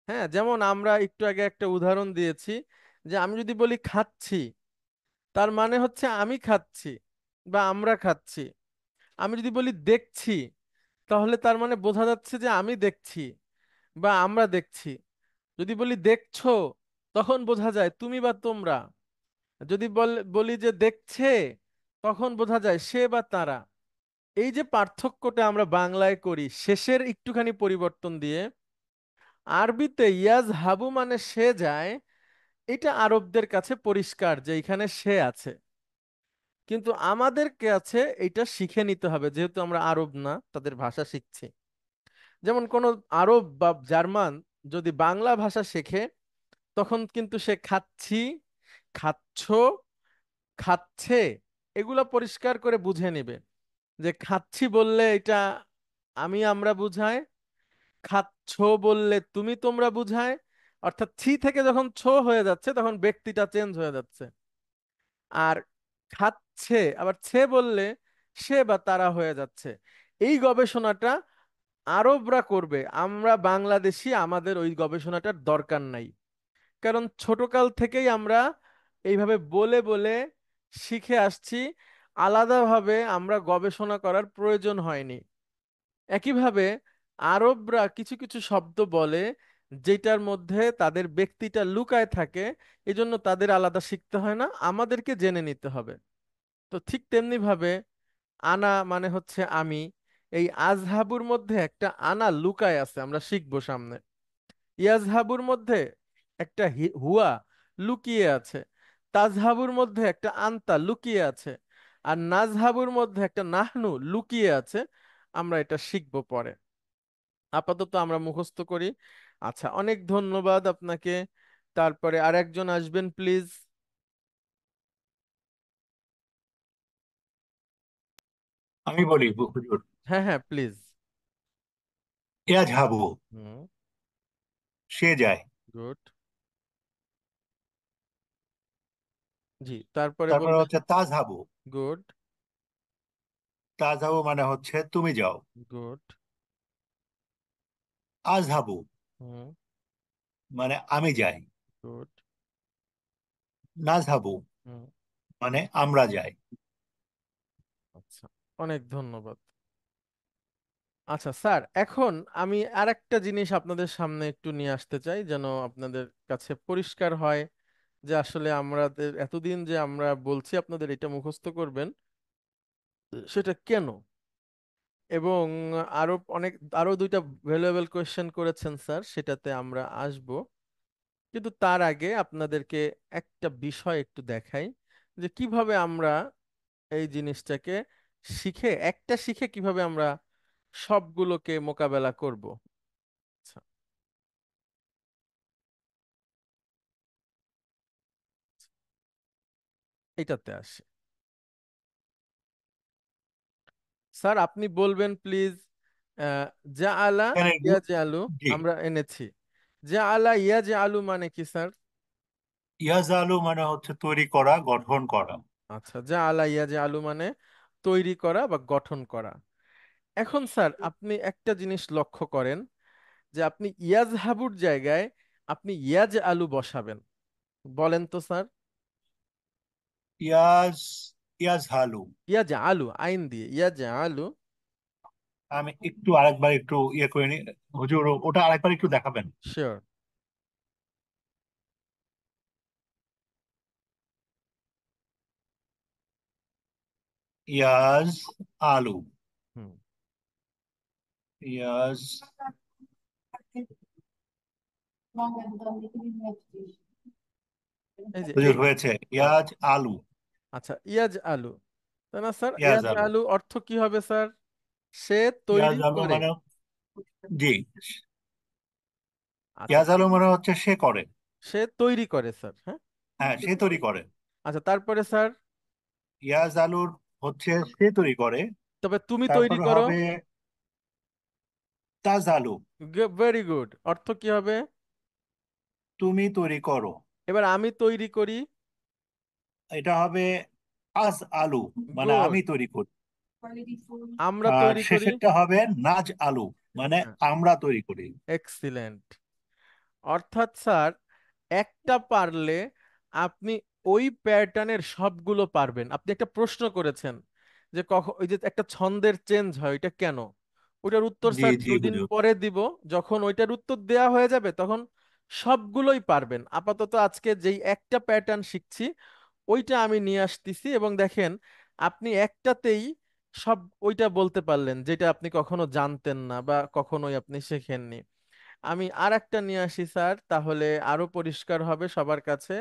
হ্যাঁ, যেমন আমরা একটু আগে একটা উদাহরণ দিয়েছি, যে আমি যদি বলি খাচ্ছি, তার মানে হচ্ছে আমি খাচ্ছি বা আমরা খাচ্ছি। আমি যদি বলি দেখছি, তাহলে তার মানে বোঝা যাচ্ছে যে আমি দেখছি বা আমরা দেখছি। যদি বলি দেখছো, তখন বোঝা যায় তুমি বা তোমরা। যদি বলি যে দেখছে, তখন বোঝা যায় সে বা তারা। এই যে পার্থক্যটা আমরা বাংলায় করি শেষের একটুখানি পরিবর্তন দিয়ে, আরবিতে ইয়াজ হাবু মানে সে যায়, এটা আরবদের কাছে পরিষ্কার যে এখানে সে আছে। কিন্তু আমাদের কাছে এটা শিখে নিতে হবে, যেহেতু আমরা আরব না, তাদের ভাষা শিখছি। যেমন কোন আরব বা জার্মান যদি বাংলা ভাষা শেখে, তখন কিন্তু সে খাচ্ছি, খাচ্ছো, খাচ্ছে এগুলা পরিষ্কার করে বুঝে নিবে। যে খাচ্ছি বললে এটা আমি আমরা বুঝায়, খাচ্ছো বললে তুমি তোমরা বুঝায়। অর্থাৎ ছি থেকে যখন ছো হয়ে যাচ্ছে, তখন ব্যক্তিটা চেঞ্জ হয়ে যাচ্ছে। আর খাচ্ছে আবার ছে বললে সে বা তারা হয়ে যাচ্ছে। এই গবেষণাটা আরবরা করবে, আমরা বাংলাদেশী, আমাদের ওই গবেষণাটার দরকার নাই। কারণ ছোটকাল থেকেই আমরা এইভাবে বলে বলে শিখে আসছি। আলাদাভাবে আমরা গবেষণা করার প্রয়োজন হয়নি। একইভাবে আরবরা কিছু কিছু শব্দ বলে যেটার মধ্যে তাদের ব্যক্তিটা লুকায় থাকে, এজন্য তাদের আলাদা শিখতে হয় না, আমাদেরকে জেনে নিতে হবে। তো ঠিক তেমনি ভাবে আনা মানে হচ্ছে আমি, এই আজহাবুর মধ্যে একটা আনা লুকায় আছে, আমরা শিখবো সামনে। ইয়াজহাবুর মধ্যে একটা হুয়া লুকিয়ে আছে, তাজহাবুর মধ্যে একটা আন্তা লুকিয়ে আছে, আর নাজহাবুর মধ্যে একটা নাহনু লুকিয়ে আছে। আমরা এটা শিখবো পরে, আপাতত আমরা মুখস্থ করি। আচ্ছা, অনেক ধন্যবাদ আপনাকে। তারপরে আরেকজন আসবেন প্লিজ।
আমি বলি হুজুর।
হ্যাঁ হ্যাঁ প্লিজ।
ইয়াজহাবু,
হুম।
সে যায়।
গুড। জি, তারপরে
তারপরে
বলবেন।
হচ্ছে তাজহাবু।
গুড।
তাজহাবু মানে হচ্ছে তুমি যাও।
গুড।
আজহাবু
হুম।
মানে আমি যাই।
গুড।
নাজহাবু
হুম।
মানে আমরা যাই।
আচ্ছা, অনেক ধন্যবাদ। আচ্ছা স্যার, এখন আমি আরেকটা জিনিস আপনাদের সামনে একটু নিয়ে আসতে চাই, যেন আপনাদের কাছে পরিষ্কার হয় যে আসলে আমাদের এতদিন যে আমরা বলছি আপনাদের এটা মুখস্থ করবেন, সেটা কেন। এবং আরো অনেক, আরো দুইটা ভ্যালুয়েবল কোয়েশ্চেন করেছেন স্যার, সেটাতে আমরা আসব। কিন্তু তার আগে আপনাদেরকে একটা বিষয় একটু দেখাই, যে কিভাবে আমরা এই জিনিসটাকে শিখে, একটা শিখে কিভাবে আমরা সবগুলোকে মোকাবেলা করব। আচ্ছা, এটাতে আসে। স্যার আপনি বলবেন প্লিজ, যা আলা
এখানে
ইয়া আলু
জি,
আমরা এনেছি, যা আলা ইয়া আলু মানে কি স্যার?
ইয়াজালু মানে হচ্ছে তৈরি করা, গঠন করা।
আচ্ছা, যা আলা ইয়া আলু মানে তৈরি করা বা গঠন করা। এখন স্যার আপনি একটা জিনিস লক্ষ্য করেন, যে আপনি ইয়াজহাবুর জায়গায় আপনি ইয়াজ আলু বসাবেন, বলেন তো স্যার।
ইয়াজ ইয়াজহালু।
ইয়াজ আলু আইন দিয়ে ইয়াজ আলু।
আমি একটু আরেকবার একটু ইয়ে করে নি হুজুর, ওটা আরেকবার একটু দেখাবেন।
শিওর।
ইয়াজ আলু।
হুম।
ইয়াজ
এই যে
হুজুর
এই,
হয়েছে ইয়াজ আলু।
আচ্ছা ইয়াজ আলু, তাই না স্যার?
ইয়াজ
ইয়াজ
আলু।
আলু অর্থ কি হবে স্যার? সে
ইয়াজ
তৈরি
আলু
করে।
মানে জি,
আচ্ছা,
ইয়াজ আলু মানে হচ্ছে সে করে।
সে তৈরি করে স্যার, হ্যাঁ।
হ্যাঁ, সে তৈরি করে।
আচ্ছা, তারপরে স্যার?
ইয়াজ আলুর হচ্ছে সে তৈরি করে।
তবে তুমি তৈরি
তারপরে
করো।
হবে তাজ আলু,
ভেরি গুড, অর্থ কি হবে?
তুমি তৈরি করো।
এবার আমি তৈরি করি।
এটা হবে আজ আলু, মানে
গুড।
আমি তৈরি করি।
আমরা
আর
তৈরি করি।
শেষেরটা হবে নাজ আলু, মানে আমরা তৈরি করি।
এক্সিলেন্ট। অর্থাৎ স্যার, একটা পারলে আপনি ওই প্যাটার্নের সবগুলো পারবেন। আপনি একটা প্রশ্ন করেছেন যে কখন ওই যে একটা ছন্দের চেঞ্জ হয়, এটা কেন? ওইটার উত্তর
জি
স্যার
জি
দুদিন
হুজুর।
পরে দিব। যখন ওইটার উত্তর দেয়া হয়ে যাবে তখন সবগুলোই পারবেন। আপাতত আজকে যেই একটা প্যাটার্ন শিখছি ওইটা আমি নিয়ে আসতেছি, এবং দেখেন আপনি একটাতেই সব ওইটা বলতে পারলেন যেটা আপনি কখনো জানতেন না বা কখনোই আপনি শেখেননি। আমি আর একটা নিয়ে আসি স্যার, তাহলে আরো পরিষ্কার হবে সবার কাছে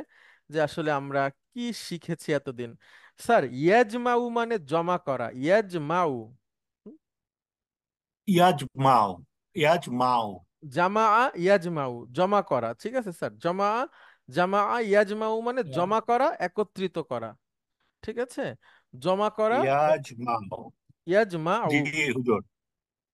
যে আসলে আমরা কি শিখেছি এতদিন। স্যার, ইয়াজমাউ মানে জমা করা, ইয়াজমাউ।
ইয়াজ মাও। ইয়াজ মাও।
জামা, ইয়াজমাউ জমা করা, ঠিক আছে স্যার। জমা, জামা, ইয়াজমাউ মানে জমা করা, একত্রিত করা, ঠিক আছে। জমা করা,
ইয়াজ মাও।
ইয়াজমাউ।
জি হুজুর।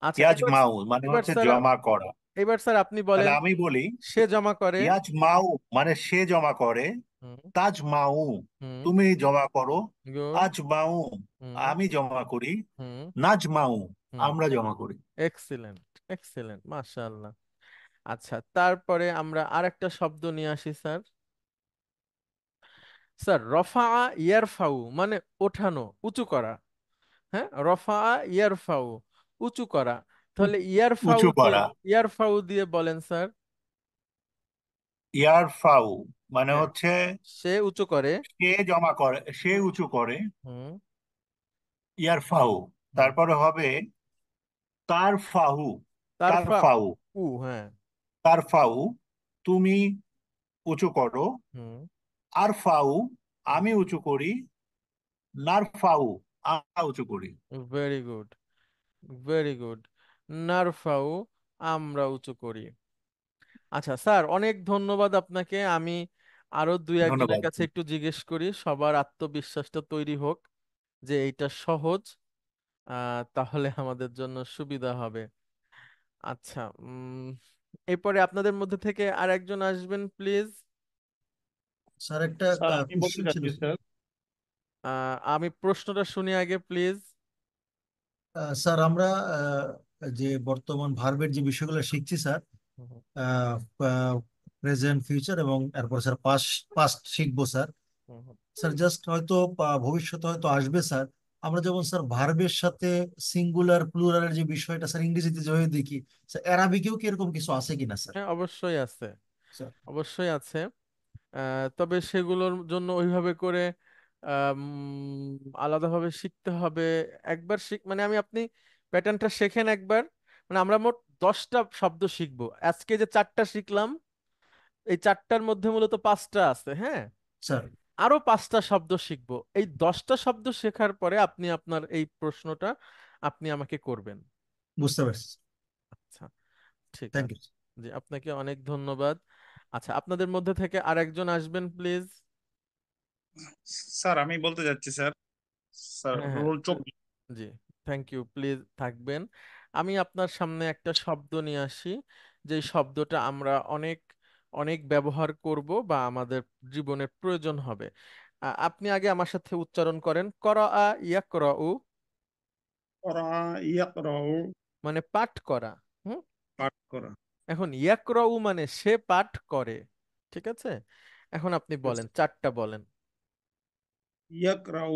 আচ্ছা
ইয়াজ
এবার,
মাও মানে
এবার
হচ্ছে
স্যার,
জমা করা।
এবার স্যার আপনি
তাহলে
বলেন।
আমি বলি,
সে জমা করে।
ইয়াজ মাও মানে সে জমা করে।
হুম।
তাজ মাও
হুম।
তুমি জমা করো।
গুড।
আজ মাও
হুম।
আমি জমা করি।
হুম।
নাজ মাও
হুম।
আমরা জমা করি।
এক্সিলেন্ট, এক্সিলেন্ট, মাশাআল্লাহ। আচ্ছা, তারপরে আমরা আরেকটা শব্দ নিয়ে আসি স্যার। স্যার রফা ইয়ারফাউ মানে ওঠানো, উঁচু করা। হ্যাঁ, রফা ইয়ারফাউ উঁচু করা। তাহলে
উঁচু করা।
ইয়ারফাউ দিয়ে বলেন স্যার।
ইয়ারফাউ মানে
হ্যাঁ,
হচ্ছে
সে উঁচু করে।
সে জমা করে, সে উঁচু করে।
হুম
ইয়ারফাউ
হুম।
তারপরে হবে তার ফাহু। তার
তারফা
ফাউ,
হ্যাঁ।
তার ফাউ তুমি উঁচু করো।
হুম
আর ফাউ
হুম।
আমি উঁচু করি। নার ফাউ আমরা উঁচু করি।
Very good, very good. নারফাউ আমরা উঁচু করি। আচ্ছা স্যার, অনেক ধন্যবাদ আপনাকে। আমি আরো দুই একজনের
ধন্যবাদ।
কাছে একটু জিজ্ঞেস করি, সবার আত্মবিশ্বাসটা তৈরি হোক যে এইটা সহজ, তাহলে আমাদের জন্য সুবিধা হবে। আচ্ছা, এরপরে আপনাদের মধ্যে থেকে আর একজন আসবেন প্লিজ।
স্যার একটা
স্যার আমি বলতে
কোশ্চেন ছিল।
চাচ্ছি স্যার।
আমি প্রশ্নটা শুনি আগে প্লিজ।
স্যার আমরা যে বর্তমান ভার্বের যে বিষয়গুলো শিখছি স্যার, প্রেজেন্ট ফিউচার এবং এরপর স্যার পাস্ট পাস্ট শিখবো স্যার। স্যার জাস্ট হয়তো ভবিষ্যতে হয়তো আসবে স্যার। আমরা যেমন স্যার ভার্বের সাথে সিঙ্গুলার প্লুরালের যে বিষয়টা স্যার ইংরেজিতে যেভাবে দেখি, স্যার অ্যারাবিকেও কি এরকম কিছু আছে কিনা স্যার?
হ্যাঁ, অবশ্যই আছে,
স্যার
অবশ্যই আছে। তবে সেগুলোর জন্য ওইভাবে করে আলাদাভাবে শিখতে হবে। একবার মানে আপনি প্যাটার্নটা শেখেন একবার। মানে আমরা মোট 10টা শব্দ শিখবো, আজকে যে 4টা শিখলাম, এই 4টার মধ্যে মূলত 5টা আছে। হ্যাঁ,
স্যার
আরো 5টা শব্দ শিখবো। এই 10টা শব্দ শেখার পরে আপনি আপনার এই প্রশ্নটা আপনি আমাকে করবেন।
বুঝতে পারছি।
আচ্ছা, ঠিক
থ্যাংক
আছে।
ইউ।
জি, আপনাকে অনেক ধন্যবাদ। আচ্ছা, আপনাদের মধ্যে থেকে আরেকজন আসবেন প্লিজ।
স্যার আমি বলতে যাচ্ছি স্যার। স্যার
হ্যাঁ হ্যাঁ,
রোল 24।
জি, থ্যাংক ইউ, প্লিজ থাকবেন। আমি আপনার সামনে একটা শব্দ নিয়ে আসি, যে শব্দটা আমরা অনেক অনেক ব্যবহার করব বা আমাদের জীবনে প্রয়োজন হবে। আপনি আগে আমার সাথে উচ্চারণ করেন, করা ইয়াকরাউ
করা, ইয়াকরাউ
মানে পাঠ করা। হুম,
পাঠ করা।
এখন ইয়াকরাউ মানে সে পাঠ করে। ঠিক আছে, এখন আপনি বলেন, 4টা বলেন।
ইয়াকরাউ,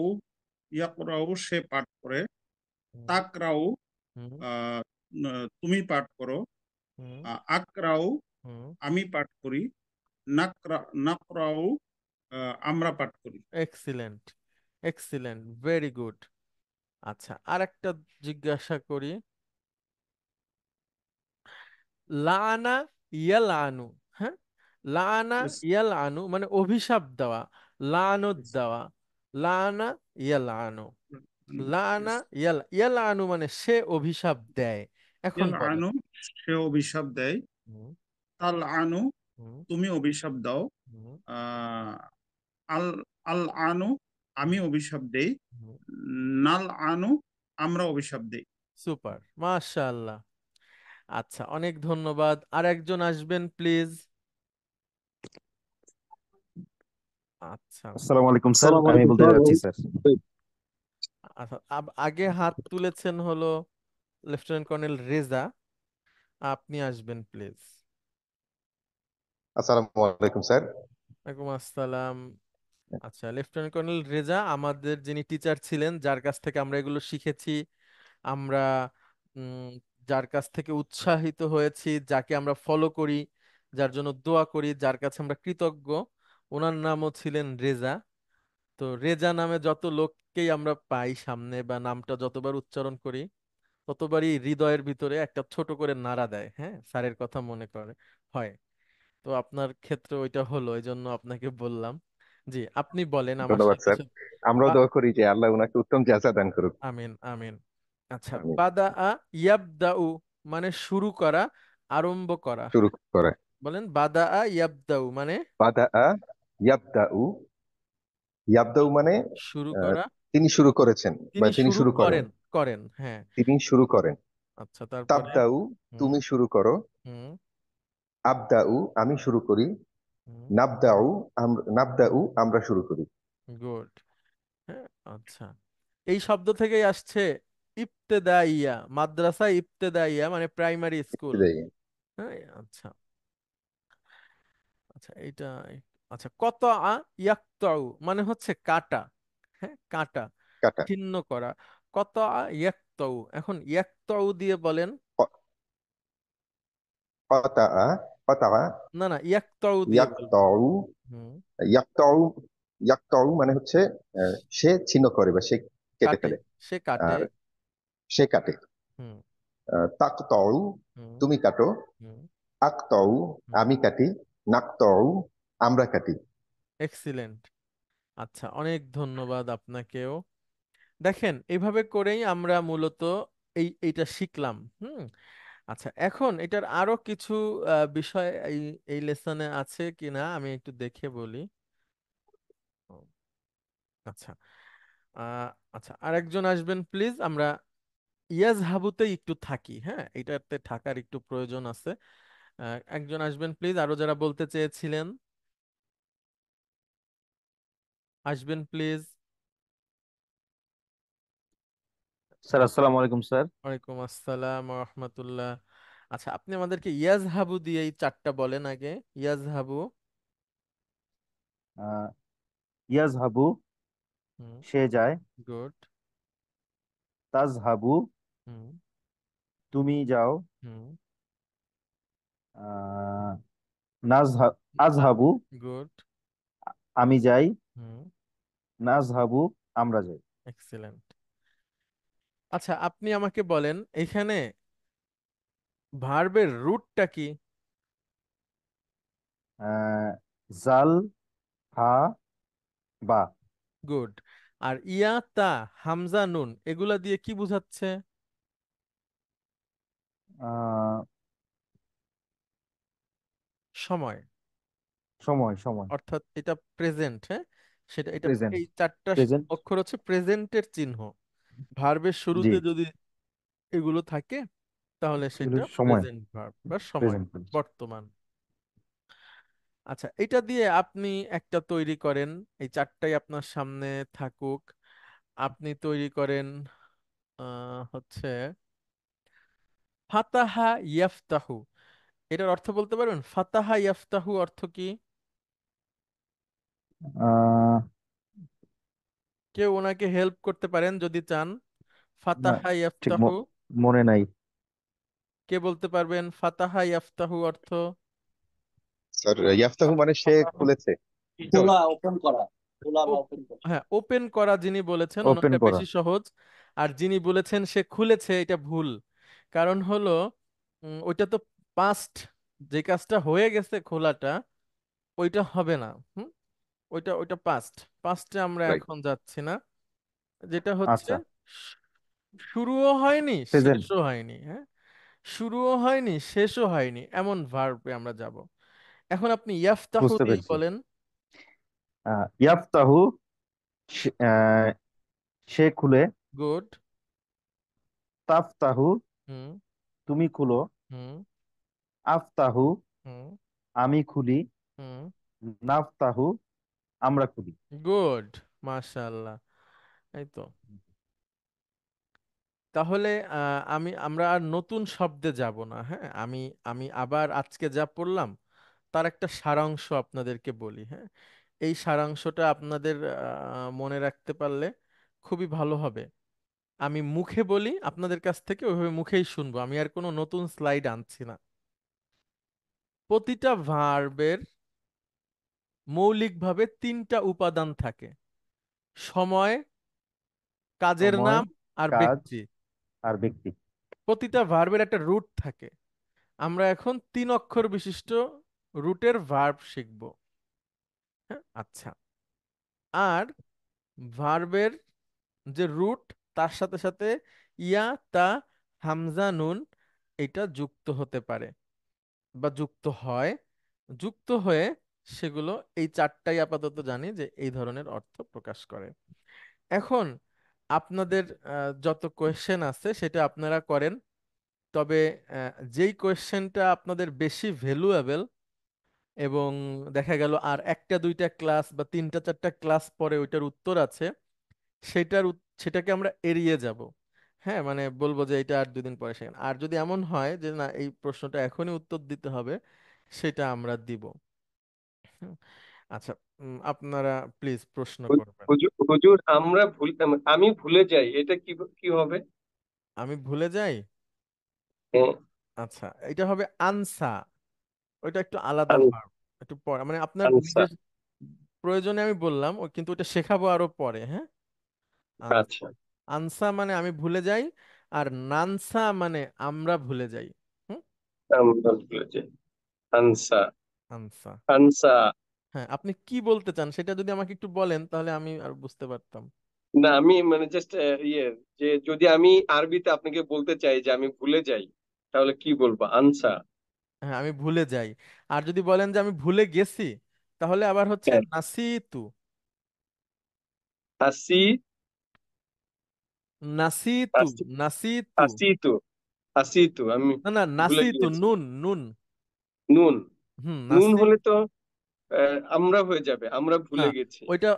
ইয়াকরাউ সে পাঠ করে।
হুম
তাকরাউ
হুম
আহ, তুমি পাঠ করো।
হুম
আকরাউ
হুম।
আমি পাঠ করি। নাকরাউ আমরা পাঠ করি।
Excellent, excellent, very good. আচ্ছা, আর একটা জিজ্ঞাসা করি। লানা ইয়াল আনু, হ্যাঁ, লানা
Yes,
ইয়াল আনু মানে অভিশাপ দেওয়া, লানত
yes,
দেওয়া। লানা ইয়াল আনু, লানা
yes.
ইয়াল আনু মানে সে অভিশাপ দেয়। এখন বলেন।
আনু সে অভিশাপ দেয়।
হুম
তাল আনু
হুম
তুমি অভিশাপ দাও।
হুম
আহ, আল আল আনু আমি অভিশাপ দেই।
হুম।
নাল আনু আমরা অভিশাপ দেই।
সুপার, মাশাআল্লাহ। আচ্ছা, অনেক ধন্যবাদ। আর একজন আসবেন প্লিজ। আচ্ছা,
আসসালামু আলাইকুম স্যার,
আসসালামু
আমি
আলাইকুম
বলতে
স্যার।
যাচ্ছি স্যার।
আচ্ছা, আগে হাত তুলেছেন হলো লেফটেন্যান্ট কর্নেল রেজা, আপনি আসবেন প্লিজ।
আসসালামু আলাইকুম স্যার।
ওয়ালাইকুম আসসালাম। আচ্ছা, লেফটেন্যান্ট কর্নেল রেজা আমাদের যিনি টিচার ছিলেন, যার কাছ থেকে আমরা এগুলো শিখেছি, আমরা উম, যার কাছ থেকে উৎসাহিত হয়েছি, যাকে আমরা ফলো করি, যার জন্য দোয়া করি, যার কাছে আমরা কৃতজ্ঞ, ওনার নামও ছিলেন রেজা। তো রেজা নামে যত লোককেই আমরা পাই সামনে বা নামটা যতবার উচ্চারণ করি, ততবারই হৃদয়ের ভিতরে একটা ছোট করে নাড়া দেয়। হ্যাঁ, স্যারের কথা মনে করে হয়। তো আপনার ক্ষেত্রে ওইটা হলো, এই জন্য আপনাকে বললাম। জি, আপনি বলেন আমার
ধন্যবাদ
সাথে
স্যার।
সাথে।
আমরাও
বা-
দোয়া করি যে আল্লাহ উনাকে উত্তম জাযা দান করুক।
আমিন আমিন। আচ্ছা,
আমি
বাদা ইয়াবদাউ মানে শুরু করা, আরম্ভ করা।
শুরু করে।
বলেন বাদা ইয়াবদাউ মানে
বাদা ইয়াবদাউ, ইয়াবদাউ মানে
শুরু
আহ,
করা,
তিনি শুরু করেছেন বা
তিনি
তিনি
শুরু
শুরু করেন।
করেন, করেন, হ্যাঁ।
তিনি শুরু করেন।
আচ্ছা, তারপরে।
তাবদাউ
হুম
তুমি শুরু করো।
হুম
আবদাউ আমি শুরু করি।
হুম।
নাবদাউ আমরা শুরু করি।
গুড। হ্যাঁ, আচ্ছা, এই শব্দ থেকেই আসছে ইবতেদাইয়া, মাদ্রাসা ইবতেদাইয়া মানে প্রাইমারি স্কুল।
বিদায়।
হ্যাঁ, আচ্ছা আচ্ছা, এইটা আচ্ছা, কত আ ইয়াকতাউ মানে হচ্ছে কাটা। হ্যাঁ, কাটা,
কাটা।
ছিন্ন করা। কত আ ইয়াকতাউ, এখন ইয়াকতাউ দিয়ে বলেন।
কতা কতা
না না, ইয়াকতাউ দিয়ে বলবেন।
ইয়াকতাউ
হুম।
ইয়াকতাউ ইয়াকতাউ মানে হচ্ছে সে ছিন্ন করে বা সে কেটে
কাটে,
ফেলে।
সে কাটে।
আর সে কাটে।
হুম।
তাকতাউ
হুম।
তুমি কাটো।
হুম।
আকতাউ
হুম।
আমি কাটি। নাকতাউ আমরা কাটি।
এক্সিলেন্ট। আচ্ছা, অনেক ধন্যবাদ আপনাকেও। দেখেন, এইভাবে করেই আমরা মূলত এইটা শিখলাম। হুম। আচ্ছা, এখন এটার আরো কিছু বিষয় এই এই লেসনে আছে কিনা আমি একটু দেখে বলি। ও, আচ্ছা। আচ্ছা, আরেকজন আসবেন প্লিজ। আমরা ইয়াজহাবুতে একটু থাকি, হ্যাঁ, এটাতে থাকার একটু প্রয়োজন আছে। একজন আসবেন প্লিজ, আরো যারা বলতে চেয়েছিলেন আসবেন প্লিজ।
স্যার আসসালামু আলাইকুম স্যার।
ওয়ালাইকুম আসসালাম ওয়া রাহমাতুল্লাহ। আচ্ছা, আপনি আমাদেরকে ইয়াজহাবু দিয়ে এই চারটা বলেন আগে। ইয়াজহাবু।
আহ, ইয়াজহাবু
হুম।
সে যায়।
গুড।
তাজহাবু
হুম।
তুমি যাও।
হুম।
আহ, নাজহা আজহাবু
গুড।
আমি যাই।
হুম।
নাজহাবু আমরা যাই।
এক্সিলেন্ট। আচ্ছা, আপনি আমাকে বলেন এখানে ভার্বের রুটটা কি?
আহ, জাল হা বা।
গুড। আর ইয়া, তা, হামজা, নুন এগুলা দিয়ে কি বোঝাচ্ছে?
আহ,
সময়।
সময় সময়।
অর্থাৎ এটা প্রেজেন্ট। হ্যাঁ, সেটা এটা
প্রেজেন্ট
এই চারটা
প্রেজেন্ট।
অক্ষর হচ্ছে প্রেজেন্টের চিহ্ন। ভার্বের
জি,
শুরুতে যদি এগুলো থাকে তাহলে
এগুলো
সেটা
সময়।
প্রেজেন্ট ভার্ব বা সময়,
প্রেজেন্ট।
বর্তমান। আচ্ছা, এটা দিয়ে আপনি একটা তৈরি করেন। এই চারটাই আপনার সামনে থাকুক। আপনি তৈরি করেন হচ্ছে ফাতাহা ইয়াফতাহু। এটার অর্থ বলতে পারবেন? ফাতাহা ইয়াফতাহু অর্থ কি?
আহ,
কেউ ওনাকে হেল্প করতে পারেন যদি চান।
না,
ফাতাহা
ঠিক
ইয়াফতাহু।
মনে নাই।
কে বলতে পারবেন ফাতাহা ইয়াফতাহু অর্থ?
স্যার ইয়াফতাহু মানে সে খুলেছে।
খোলা, ওপেন করা। খোলা বা
ও-
ওপেন করা।
হ্যাঁ, ওপেন করা যিনি বলেছেন
ওপেন
ওনারটা
করা।
বেশি সহজ। আর যিনি বলেছেন সে খুলেছে, এটা ভুল। কারণ হলো ওইটা তো পাস্ট, যে কাজটা হয়ে গেছে খোলাটা, ওইটা হবে না। হুম। ওইটা ওইটা পাস্ট। পাস্টে আমরা
রাইট।
এখন যাচ্ছি না। যেটা হচ্ছে
আচ্ছা,
শু- শুরুও হয়নি
প্রেজেন্ট।
শেষও হয়নি। হ্যাঁ, শুরুও হয়নি শেষও হয়নি এমন ভার্বে আমরা যাব। এখন আপনি ইয়াফতাহু
বুঝতে
দিয়ে
পেরেছি।
বলেন।
ইয়াফতাহু সে খুলে।
গুড।
তাফতাহু
হুম।
তুমি খুলো।
হুম।
আফতাহু
হুম।
আমি খুলি।
হুম।
নাফতাহু আমরা খুলি।
গুড। মাশাআল্লাহ। এই তো। তাহলে আমরা আর নতুন শব্দে যাব না। হ্যাঁ, আমি আমি আবার আজকে যা পড়লাম তার একটা সারাংশ আপনাদেরকে বলি। হ্যাঁ, এই সারাংশটা আপনাদের মনে রাখতে পারলে খুবই ভালো হবে। আমি মুখে বলি, আপনাদের কাছ থেকে ওইভাবে মুখেই শুনবো। আমি আর কোনো নতুন স্লাইড আনছি না। প্রতিটা ভার্বের মৌলিকভাবে তিনটা উপাদান থাকে: সময়, কাজের
সময়,
নাম, আর
কাজ
ব্যক্তি।
আর ব্যক্তি।
প্রতিটা ভার্বের একটা রুট থাকে। আমরা এখন 3 অক্ষর বিশিষ্ট রুটের ভার্ব শিখব। হ্যাঁ, আচ্ছা। আর ভার্বের যে রুট, তার সাথে সাথে ইয়া, তা, হামজা, নুন এটা যুক্ত হতে পারে বা যুক্ত হয়। যুক্ত হয়ে সেগুলো এই চারটাই আপাতত জানি যে এই ধরনের অর্থ প্রকাশ করে। এখন আপনাদের যত কোয়েশ্চেন আছে সেটা আপনারা করেন। তবে যেই কোয়েশ্চেনটা আপনাদের বেশি ভ্যালুয়েবল এবং দেখা গেল আর একটা দুইটা ক্লাস বা তিনটা চারটা ক্লাস পরে ওইটার উত্তর আছে, সেটাকে আমরা এড়িয়ে যাব। হ্যাঁ, মানে বলবো যে এটা আর 2 দিন পরে শেখেন। আর যদি এমন হয় যে না, এই প্রশ্নটা এখনই উত্তর দিতে হবে, সেটা আমরা দিব। হুম। আচ্ছা, আপনারা প্লিজ প্রশ্ন করবেন।
হুজুর হুজুর, আমি ভুলে যাই, এটা কি কি হবে?
আমি ভুলে যাই।
হ্যাঁ।
আচ্ছা, এটা হবে আনসা। ওইটা একটু আলাদা
আন-
ভার্ব, একটু পরে, মানে আপনার
আনসা।
নিজের প্রয়োজনে আমি বললাম, কিন্তু ওটা শেখাবো আরো পরে, হ্যাঁ। আনসা,
আচ্ছা।
আনসা মানে আমি ভুলে যাই, আর নানসা মানে আমরা ভুলে যাই। হুম।
আমরা ভুলে যাই। আনসা।
আনসা।
আনসা।
হ্যাঁ, আপনি কি বলতে চান সেটা যদি আমাকে একটু বলেন তাহলে আমি আর বুঝতে পারতাম।
না, আমি মানে জাস্ট ইয়ে, যে যদি আমি আরবিতে আপনাকে বলতে চাই যে আমি ভুলে যাই, তাহলে কি বলবো? আনসা।
হ্যাঁ, আমি ভুলে যাই। আর যদি বলেন যে আমি ভুলে গেছি, তাহলে আবার হচ্ছে
হ্যাঁ।
নাসিতু।
আসি।
নাসিতু।
আসি।
নাসিতু।
আসি তো। আসি তো আমি
না না,
ভুলে
নাসিতু,
গিয়েছি।
নুন নুন।
নুন।
হুম,
নুন
নাসি।
হলে তো আমরা হয়ে যাবে, আমরা
না,
ভুলে গেছি।
ওইটা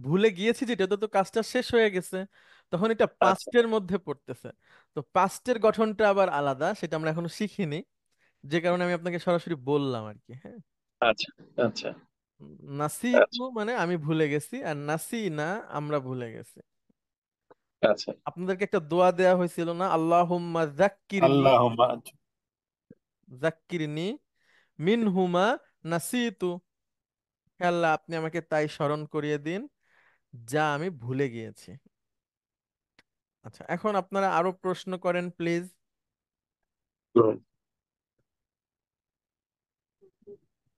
ভুলে গিয়েছি যেটা, তো তো কাজটা শেষ হয়ে গেছে, তখন এটা
আচ্ছা।
পাস্টের মধ্যে পড়তেছে। তো পাস্টের গঠনটা আবার আলাদা, সেটা আমরা এখনো শিখিনি, যে কারণে আমি আপনাকে সরাসরি বললাম আর কি, হ্যাঁ।
আচ্ছা। আচ্ছা।
নাসিতু
আচ্ছা।
মানে আমি ভুলে গেছি, আর নাসি না আমরা ভুলে গেছি।
আচ্ছা।
আপনাদেরকে একটা দোয়া দেয়া হয়েছিল না, আল্লাহুম্মা যাক্কিরনি,
আল্লাহ।
যাক্কিরনি মিনহুমা নাসিতু। হে আল্লাহ, আপনি আমাকে তাই স্মরণ করিয়ে দিন যা আমি ভুলে গিয়েছি। আচ্ছা, এখন আপনারা আরো প্রশ্ন করেন প্লিজ।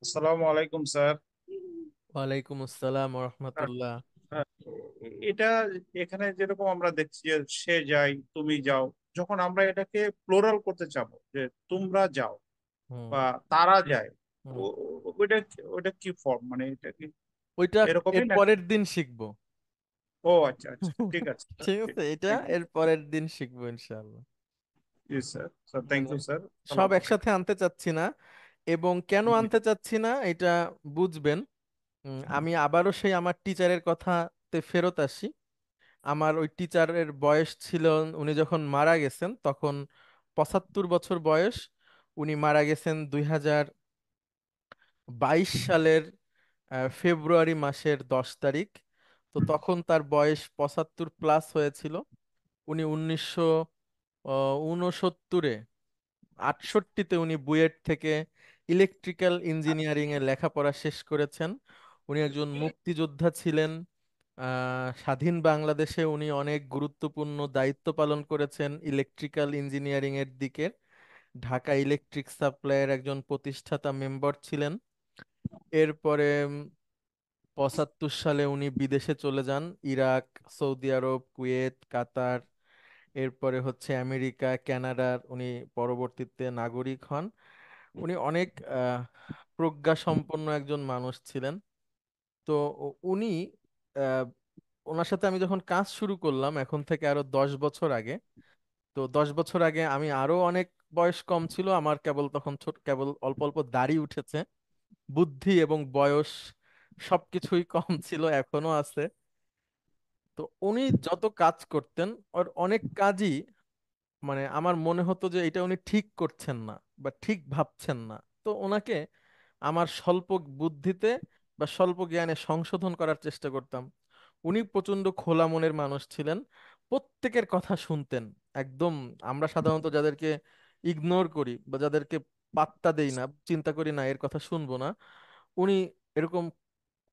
আসসালামু আলাইকুম স্যার।
ওয়ালাইকুম আসসালাম ওয়া
স্যার,
রাহমাতুল্লাহ।
স্যার, এটা এখানে যেরকম আমরা দেখছি যে সে যায়, তুমি যাও, যখন আমরা এটাকে প্লোরাল করতে চাবো যে তোমরা যাও
হুম
বা তারা যায়,
হুম।
ওইটা ওইটা কি ফর্ম, মানে এটা কি
ওইটা এর
এরকমই না?
পরের দিন শিখবো।
ও আচ্ছা আচ্ছা, ঠিক আছে স্যার,
ঠিক
ঠিক
আছে, এটা
থ্যাংক ইউ।
এর পরের দিন শিখবো ইনশাআল্লাহ।
জি স্যার, স্যার থ্যাংক
মানে
ইউ স্যার,
সব
সালাম আলাইকুম।
একসাথে আনতে চাচ্ছি না, এবং কেন
জি
আনতে চাচ্ছি না এটা বুঝবেন। আমি আবারও সেই আমার টিচারের কথাতে ফেরত আসি। আমার ওই টিচারের বয়স ছিল, উনি যখন মারা গেছেন তখন 75 বছর বয়স। উনি মারা গেছেন 2022 সালের ফেব্রুয়ারি মাসের 10 তারিখ। তো তখন তার বয়স 75 প্লাস হয়েছিল। উনি 1969-এ, 68-তে উনি বুয়েট থেকে ইলেকট্রিক্যাল ইঞ্জিনিয়ারিং এ লেখাপড়া শেষ করেছেন। উনি একজন মুক্তিযোদ্ধা ছিলেন। স্বাধীন বাংলাদেশে উনি অনেক গুরুত্বপূর্ণ দায়িত্ব পালন করেছেন ইলেকট্রিক্যাল ইঞ্জিনিয়ারিং এর দিকে। ঢাকা ইলেকট্রিক সাপ্লাইয়ের একজন প্রতিষ্ঠাতা মেম্বার ছিলেন। এরপরে 75 সালে উনি বিদেশে চলে যান, ইরাক, সৌদি আরব, কুয়েত, কাতার, এরপরে হচ্ছে আমেরিকা, কানাডার উনি পরবর্তীতে নাগরিক হন। উনি অনেক প্রজ্ঞা সম্পন্ন একজন মানুষ ছিলেন। তো উনি আহ, ওনার সাথে আমি যখন কাজ শুরু করলাম এখন থেকে আরো 10 বছর আগে, তো 10 বছর আগে আমি আরো অনেক, বয়স কম ছিল আমার, কেবল তখন ছোট, কেবল অল্প অল্প দাড়ি উঠেছে, বুদ্ধি এবং বয়স সবকিছুই কম ছিল, এখনো আছে। তো উনি যত কাজ করতেন, ওর অনেক কাজই মানে আমার মনে হতো যে এটা উনি ঠিক করছেন না বা ঠিক ভাবছেন না। তো ওনাকে আমার স্বল্প বুদ্ধিতে বা স্বল্প জ্ঞানে সংশোধন করার চেষ্টা করতাম। উনি প্রচন্ড খোলা মনের মানুষ ছিলেন, প্রত্যেকের কথা শুনতেন একদম। আমরা সাধারণত যাদেরকে ইগনোর করি বা যাদেরকে পাত্তা দেই না, চিন্তা করি না এর কথা শুনবো না, উনি এরকম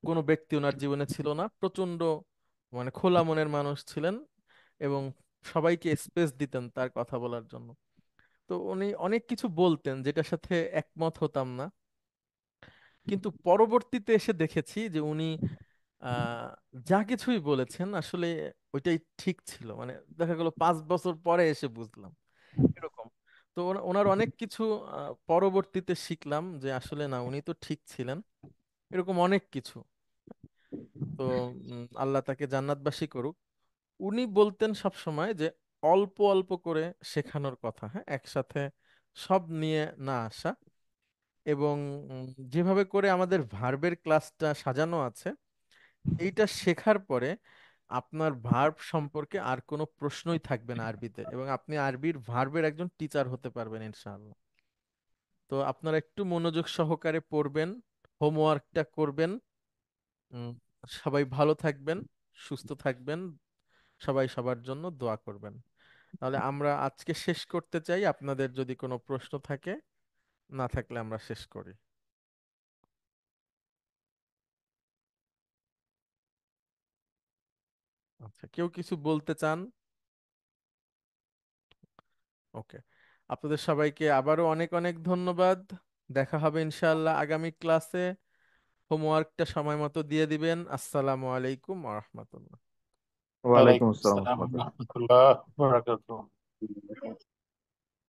কোনো ব্যক্তি ওনার জীবনে ছিল না। প্রচন্ড মানে খোলা মনের মানুষ ছিলেন, এবং সবাইকে স্পেস দিতেন তার কথা বলার জন্য। তো উনি অনেক কিছু বলতেন যেটার সাথে একমত হতাম না, কিন্তু পরবর্তীতে এসে দেখেছি যে উনি আহ যা কিছুই বলেছেন আসলে ওইটাই ঠিক ছিল। মানে দেখা গেল 5 বছর পরে এসে বুঝলাম এরকম। তো ওনার অনেক কিছু পরবর্তীতে শিখলাম যে আসলে না, উনি তো ঠিক ছিলেন, এরকম অনেক কিছু। তো আল্লাহ তাকে জান্নাতবাসী করুক। উনি বলতেন সব সময় যে অল্প অল্প করে শেখানোর কথা, হ্যাঁ, একসাথে সব নিয়ে না আসা। এবং যেভাবে করে আমাদের ভার্বের ক্লাসটা সাজানো আছে, এইটা শেখার পরে আপনার ভার্ব সম্পর্কে আর কোনো প্রশ্নই থাকবে না আরবিতে, এবং আপনি আরবির ভার্বের একজন টিচার হতে পারবেন ইনশাআল্লাহ। তো আপনারা একটু মনোযোগ সহকারে পড়বেন, হোমওয়ার্কটা করবেন, উম, সবাই ভালো থাকবেন, সুস্থ থাকবেন, সবাই সবার জন্য দোয়া করবেন। তাহলে আমরা আজকে শেষ করতে চাই, আপনাদের যদি কোনো প্রশ্ন থাকে, না থাকলে আমরা শেষ করি। আচ্ছা, কেউ কিছু বলতে চান? ওকে, আপনাদের সবাইকে আবারও অনেক অনেক ধন্যবাদ। দেখা হবে ইনশাআল্লাহ আগামী ক্লাসে। হোমওয়ার্কটা সময় মতো দিয়ে দিবেন। আসসালামু আলাইকুম ওয়া রাহমাতুল্লাহ।
ওয়ালাইকুম
ওয়ালাইকুম
আসসালাম
আসসালাম
রহমতুল্লাহ।
রহমতুল্লাহ বারাকাতুহ।